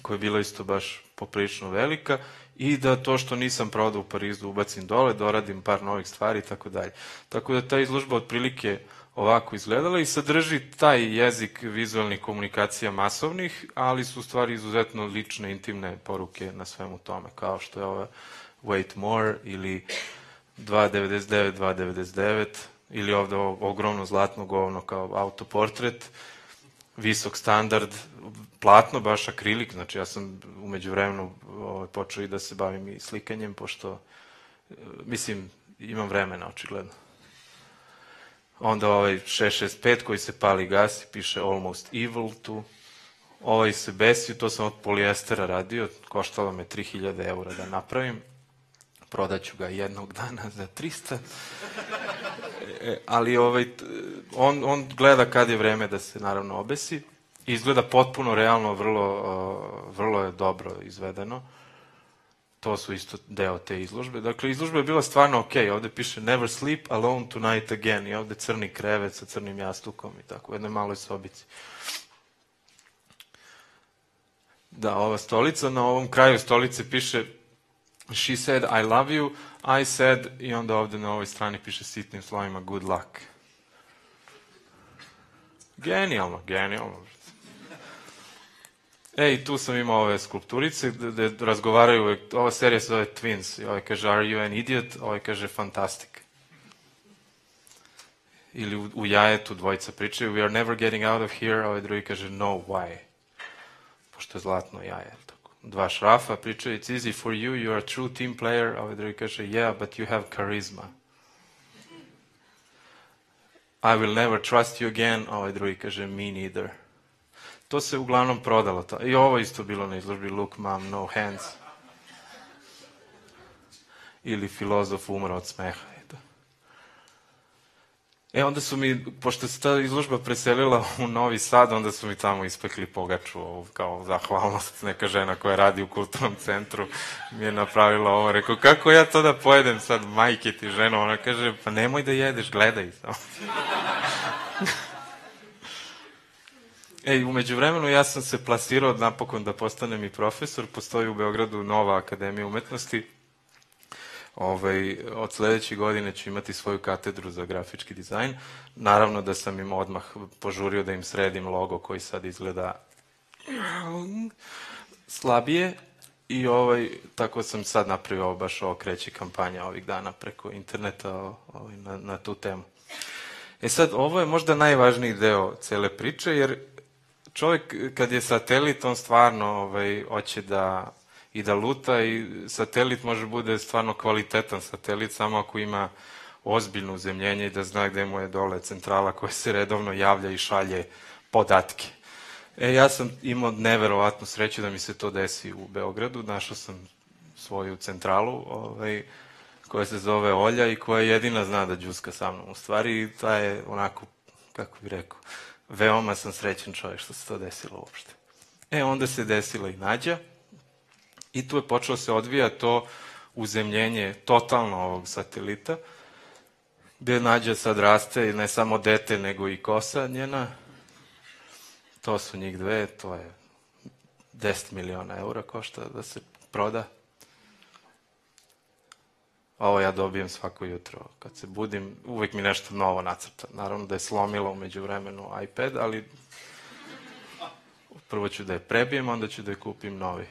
Speaker 2: koja je bila isto baš poprilično velika, i da to što nisam prodao u Parizu ubacim dole, doradim par novih stvari i tako dalje. Tako da ta izložba otprilike ovako izgledala i sadrži taj jezik vizualnih komunikacija masovnih, ali su u stvari izuzetno lične, intimne poruke na svemu tome, kao što je ova Wait More ili 2.99, 2.99, ili ovde ogromno zlatno govno kao autoportret, visok standard, platno, baš akrilik, znači ja sam umeđu vremenu počeo i da se bavim i slikanjem, pošto, mislim, imam vremena, očigledno. Onda 665 koji se pali gasi, piše Almost Evil tu. Ovaj se besio, to sam od polijestera radio, koštalo me 3000 € da napravim. Prodaću ga jednog dana za 300. Ali on gleda kad je vreme da se naravno obesi. Izgleda potpuno realno, vrlo je dobro izvedeno. To su isto deo te izložbe. Dakle, izložba je bila stvarno okej. Ovde piše Never sleep alone tonight again. I ovde crni krevet sa crnim jastukom i tako, u jednoj maloj sobici. Da, ova stolica, na ovom kraju stolice piše She said I love you, I said, i onda ovde na ovoj strani piše sitnim slovima Good luck. Genijalno, genijalno. Tu sam imao ove skulpturice gde razgovaraju, ova serija se zove Twins, i ovaj kaže Are you an idiot, ovaj kaže Fantastic. Ili u Jajetu dvojica pričaju We are never getting out of here, ovaj drugi kaže No, why? Pošto je zlatno jaje. Dva šrafa pričaju It's easy for you, you are a true team player, ovaj drugi kaže Yeah, but you have charisma. I will never trust you again, ovaj drugi kaže Me neither. To se uglavnom prodalo. I ovo isto bilo na izložbi Look Mom, No Hands. Ili Filozof umro od smeha. Onda su mi, pošto se ta izložba preselila u Novi Sad, onda su mi tamo ispekli pogaču, kao zahvalnost. Neka žena koja radi u Kulturnom centru mi je napravila ovo. Rekao, kako ja to da pojedem sad, majke ti ženo? Ona kaže, pa nemoj da jedeš, gledaj samo. Umeđu vremenu ja sam se plasirao napokon da postanem i profesor. Postoji u Beogradu Nova akademija umetnosti. Od sledeće godine ću imati svoju katedru za grafički dizajn. Naravno da sam im odmah požurio da im sredim logo koji sad izgleda slabije. I tako sam sad napravio baš ovo kreće kampanja ovih dana preko interneta na tu temu. Sad, ovo je možda najvažniji deo cele priče, jer čovjek kad je satelit, on stvarno hoće da i da luta i satelit može bude stvarno kvalitetan satelit samo ako ima ozbiljno uzemljenje i da zna gde mu je dole centrala koja se redovno javlja i šalje podatke. Ja sam imao neverovatnu sreću da mi se to desi u Beogradu. Našao sam svoju centralu koja se zove Olja i koja jedina zna da đuska sa mnom. U stvari, ta je onako, kako bih rekao, veoma sam srećan čovjek što se to desilo uopšte. Onda se desila i Nađa i tu je počelo se odvija to uzemljenje totalno ovog satelita, gde Nađa sad raste i ne samo dete, nego i kosa njena. To su njih dve, to je 10 miliona eura košta da se proda. Ovo ja dobijem svako jutro. Kad se budim, uvek mi nešto novo nacrta. Naravno da je slomila umeđu vremenu iPad, ali prvo ću da je prebijem, onda ću da je kupim novi.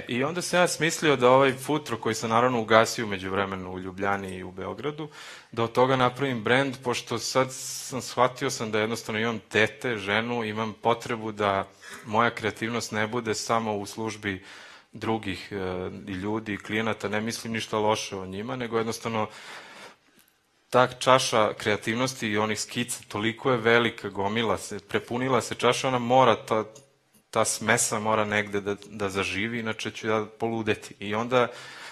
Speaker 2: I onda sam ja smislio da ovaj futro koji sam naravno ugasio umeđu vremenu u Ljubljani i u Beogradu, da od toga napravim brend, pošto sad shvatio sam da jednostavno imam dete, ženu, imam potrebu da moja kreativnost ne bude samo u službi drugih i ljudi i klijenata, ne mislim ništa loše o njima, nego jednostavno ta čaša kreativnosti i onih skica toliko je velika, gomila se, prepunila se čaša, ona mora, ta smesa mora negde da zaživi, inače ću ja poludeti. I onda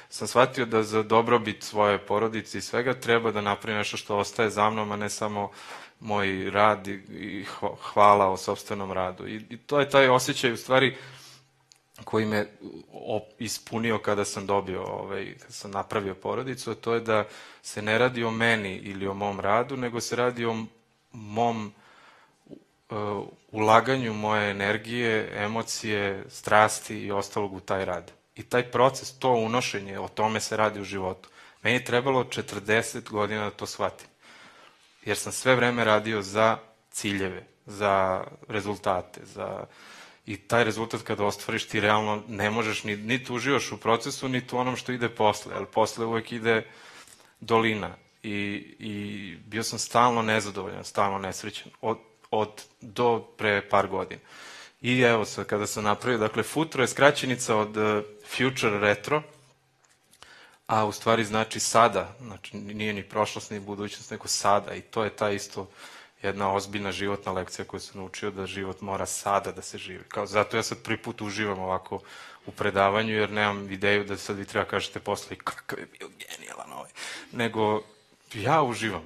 Speaker 2: sam shvatio da za dobrobit svoje porodice i svega treba da napravim nešto što ostaje za mnom, a ne samo moj rad i hvala o sopstvenom radu. I to je taj osjećaj u stvari koji me ispunio kada sam kada sam napravio porodicu, a to je da se ne radi o meni ili o mom radu, nego se radi o mom ulaganju moje energije, emocije, strasti i ostalog u taj rad. I taj proces, to unošenje, o tome se radi u životu. Meni je trebalo 40 godina da to shvatim. Jer sam sve vreme radio za ciljeve, za rezultate, i taj rezultat kada ostvariš ti realno ne možeš, niti uživaš u procesu, niti u onom što ide posle, ali posle uvek ide dolina. I bio sam stalno nezadovoljan, stalno nesrećan, do pre par godina. I evo sad kada sam napravio, dakle Futro je skraćenica od Future Retro, a u stvari znači sada, znači nije ni prošlost ni budućnost, nego sada, i to je ta isto jedna ozbiljna životna lekcija koju sam naučio, da život mora sada da se živi. Zato ja sad prvi put uživam ovako u predavanju, jer nemam ideju da sad vi treba kažete posle kakav je bio genijalan ovaj. Nego ja uživam.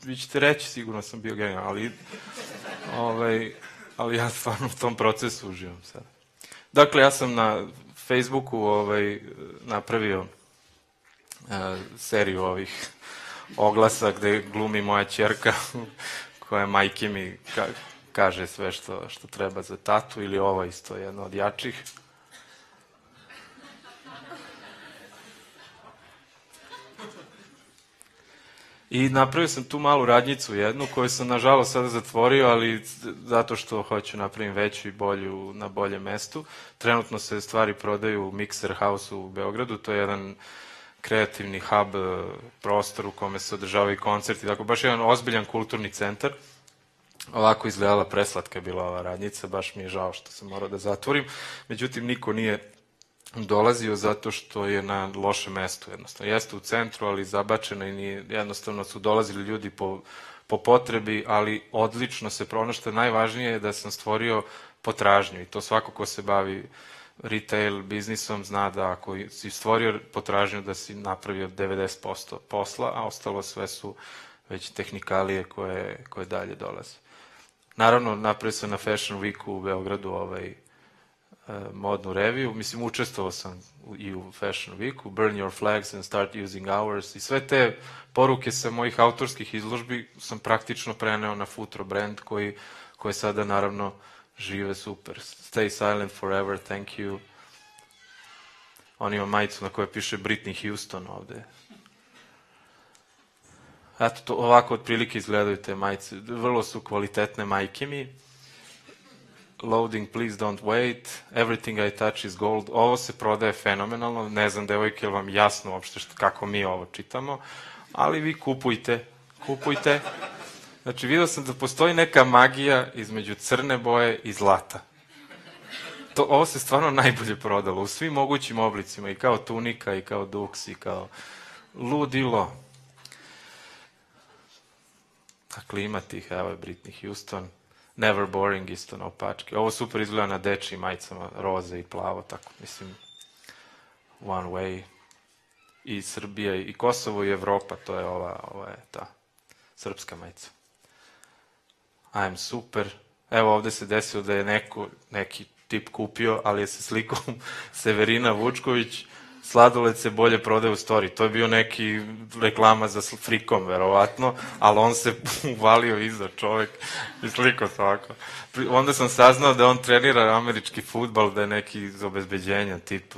Speaker 2: Vi ćete reći, sigurno sam bio genijalan, ali ja stvarno u tom procesu uživam sad. Dakle, ja sam na Facebooku napravio seriju ovih oglasa gde glumi moja ćerka koja majke mi kaže sve što treba za tatu, ili ovo isto jedno od jačih. I napravio sam tu malu radnjicu jednu koju sam nažalost sada zatvorio, ali zato što hoću napravim veću i bolju na boljem mestu. Trenutno se stvari prodaju u Mixer House u Beogradu, to je jedan kreativni hub prostor u kome se održavaju koncerti, dakle baš jedan ozbiljan kulturni centar. Ovako izgledala, preslatka je bila ova radnjica, baš mi je žao što sam morao da zatvorim, međutim niko nije dolazio zato što je na lošem mestu, jednostavno. Jeste u centru, ali zabačena i jednostavno su dolazili ljudi po potrebi, ali odlično se ono što je najvažnije je da sam stvorio potražnju, i to svako ko se bavi retail biznisom zna da ako si stvorio potražnju da si napravio 90% posla, a ostalo sve su već tehnikalije koje dalje dolaze. Naravno, napravio sam na Fashion Weeku u Beogradu modnu reviju, mislim, učestvovao sam i u Fashion Weeku, Burn your flags and start using ours, i sve te poruke sa mojih autorskih izložbi sam praktično preneo na Futro brand koji sada naravno žive super. Stay silent forever, thank you. On ima majicu na kojoj piše Britney Houston ovde. Eto, ovako otprilike izgledaju te majice. Vrlo su kvalitetne majke mi. Loading, please don't wait. Everything I touch is gold. Ovo se prodaje fenomenalno. Ne znam, devojke, ili vam jasno uopšte kako mi ovo čitamo, ali vi kupujte. Znači, vidio sam da postoji neka magija između crne boje i zlata. ovo se stvarno najbolje prodalo u svim mogućim oblicima, i kao tunika, i kao duks, i kao ludilo. Dakle, ima tih, evo je Britney Houston, Never Boring isto na opačke. Ovo super izgleda na dečijim majicama, roze i plavo, tako, mislim, One Way. I Srbija, i Kosovo, i Evropa, to je ova je ta srpska majica. I'm super. Evo, ovde se desilo da je neki tip kupio, ali je se slikom Severina Vučković, sladoled se bolje prodaje u story. To je bio neki reklama za frikom, verovatno, ali on se uvalio iza čovek i sliko se ovako. Onda sam saznao da on trenira američki fudbal, da je neki iz obezbeđenja, tip,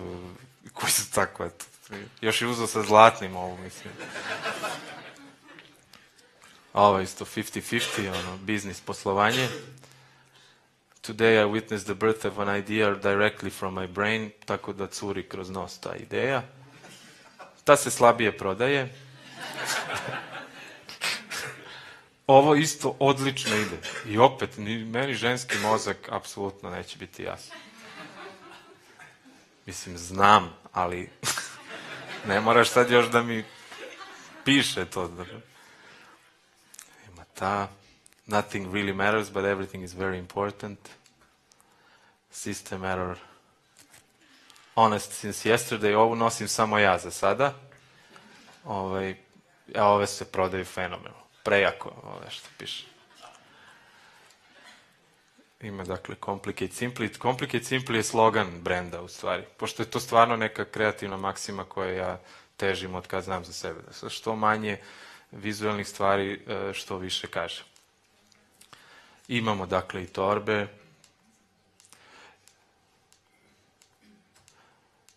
Speaker 2: koji su tako, eto. Još je uzao sa zlatnim ovo, mislim. Ovo je isto 50-50, ono, biznis, poslovanje. Today I witnessed the birth of an idea directly from my brain, tako da curi kroz nos ta ideja. Ta se slabije prodaje. Ovo isto odlično ide. I opet, meni ženski mozak apsolutno neće biti jasan. Mislim, znam, ali ne moraš sad još da mi piše to. Ima ta... Nothing really matters, but everything is very important. System error. Honest since yesterday. Ovu nosim samo ja za sada. Ove se prodaju fenomenalno. Prejako, ove što piše. Ima, dakle, Complicate Simply. Complicate Simply je slogan brenda, u stvari. Pošto je to stvarno neka kreativna maksima koju ja težim od kad znam za sebe. Da što manje vizualnih stvari, što više kažem. Imamo, dakle, i torbe.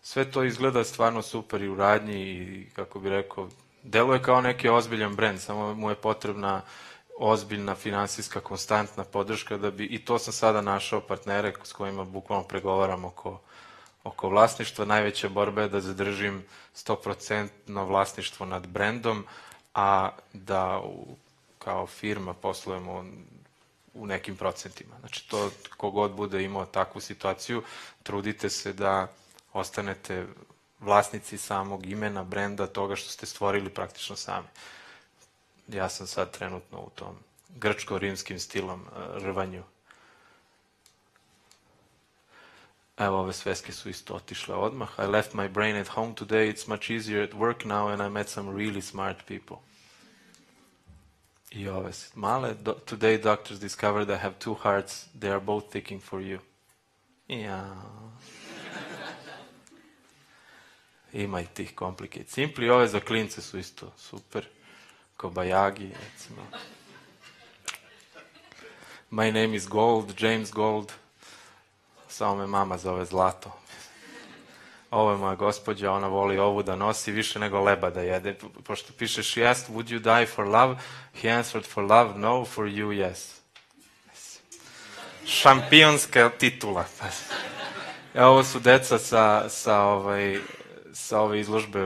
Speaker 2: Sve to izgleda stvarno super i u radnji i, kako bi rekao, deluje kao neki ozbiljan brend, samo mu je potrebna ozbiljna finansijska, konstantna podrška da bi, i to sam sada našao partnere s kojima bukvalno pregovaram oko vlasništva. Najveća borba je da zadržim 100% vlasništvo nad brendom, a da kao firma poslujemo u nekim procentima. Znači, to kogod bude imao takvu situaciju, trudite se da ostanete vlasnici samog imena, brenda, toga što ste stvorili praktično sami. Ja sam sad trenutno u tom grčko-rimskim stilom rvanju. Evo, ove sveske su isto otišle odmah. I left my brain at home today. It's much easier at work now and I met some really smart people. I ove male. Today doctors discovered I have two hearts. They are both ticking for you. Ja. Ima i tih Complicate Simply. Ove za klince su isto super. Kobayagi, recimo. My name is Gold, James Gold. Samo me mama zove Zlato. Ovo je moja gospođa, ona voli ovu da nosi više nego leba da jede. Pošto piše, she asked, would you die for love? He answered, for love, no, for you, yes. Šampionska titula. Ovo su deca sa ove izložbe,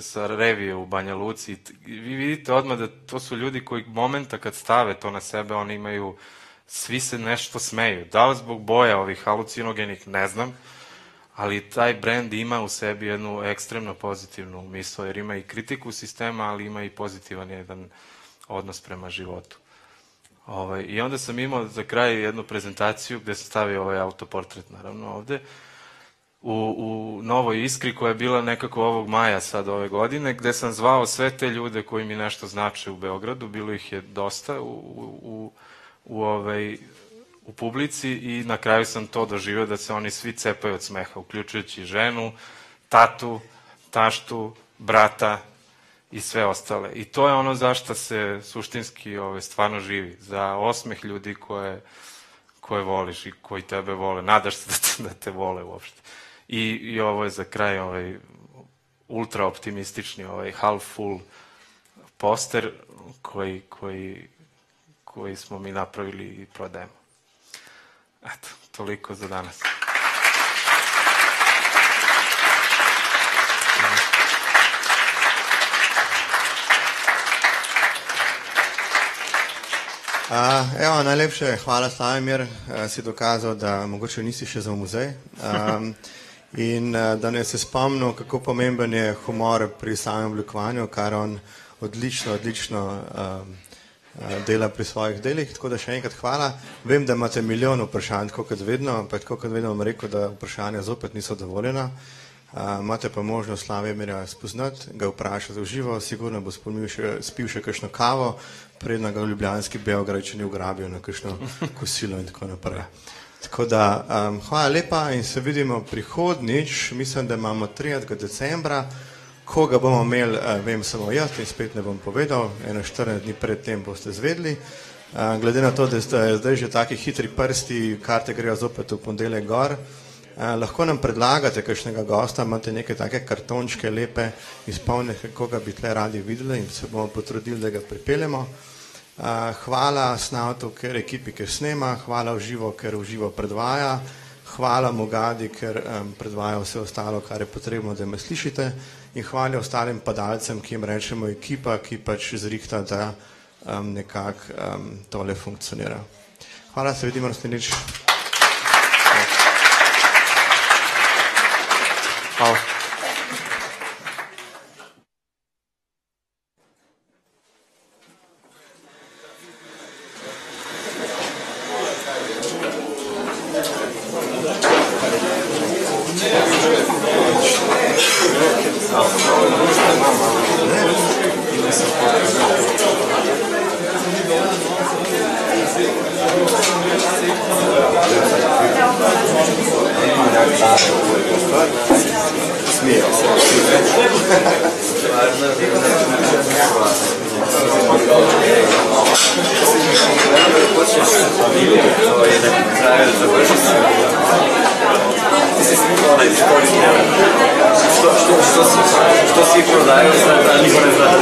Speaker 2: sa revije u Banja Luci. Vi vidite odmah da to su ljudi koji momenta kad stave to na sebe, oni imaju, svi se nešto smeju. Da li zbog boja ovih halucinogenih, ne znam, ali taj brend ima u sebi jednu ekstremno pozitivnu misao, jer ima i kritiku sistema, ali ima i pozitivan jedan odnos prema životu. I onda sam imao za kraj jednu prezentaciju gde sam stavio ovaj autoportret, naravno, ovde, u Novoj Iskri, koja je bila nekako ovog maja sad ove godine, gde sam zvao sve te ljude koji mi nešto znače u Beogradu, bilo ih je dosta u publici i na kraju sam to doživio da se oni svi cepaju od smeha, uključujući ženu, tatu, taštu, brata i sve ostale. I to je ono zašto se suštinski stvarno živi, za osmeh ljudi koje voliš i koji tebe vole, nadaš se da te vole uopšte. I ovo je za kraj ultra optimistični, half full poster koji smo mi napravili i prodajemo. Eto, toliko za danas.
Speaker 1: Evo, najlepše hvala, Slavomir, si dokazal, da mogoče nisi še za muzej. In da ne se spomnil, kako pomemben je humor pri samem oblikovanju, kar on odlično dela pri svojih delih. Tako da še enkrat hvala. Vem, da imate milijon vprašanj, tako kot vedno, pa tako kot vedno vam rekel, da vprašanja zopet niso dovoljena. Imate pa možnost Slavomirja spoznati, ga vprašati v živo, sigurno bo spil še kakšno kavo, predno ga v ljubljanski Beograd, če ni ugrabil na kakšno kosilo in tako naprej. Tako da, hvala lepa in se vidimo prihodnič, mislim, da imamo 30. decembra, koga bomo imeli, vem samo jaz in spet ne bom povedal, 14 dni pred tem boste zvedli. Glede na to, da je zdaj že taki hitri prsti, karte grejo zopet v ponedeljek gor, lahko nam predlagate kakšnega gosta, imate neke take kartončke lepe, izpolnite, koga bi tle radi videli in se bomo potrudili, da ga pripeljemo. Hvala Snautu, ker ekipi, ker snema, hvala v živo, ker v živo predvaja, hvala Mogadi, ker predvaja vse ostalo, kar je potrebno, da me slišite, in hvala ostalim padalcem, ki jim rečemo ekipa, ki pač zrihta, da nekako tole funkcionira. Hvala, se vidimo naslednjič. Hvala.
Speaker 3: Što svi prodaju, sad niko ne zna da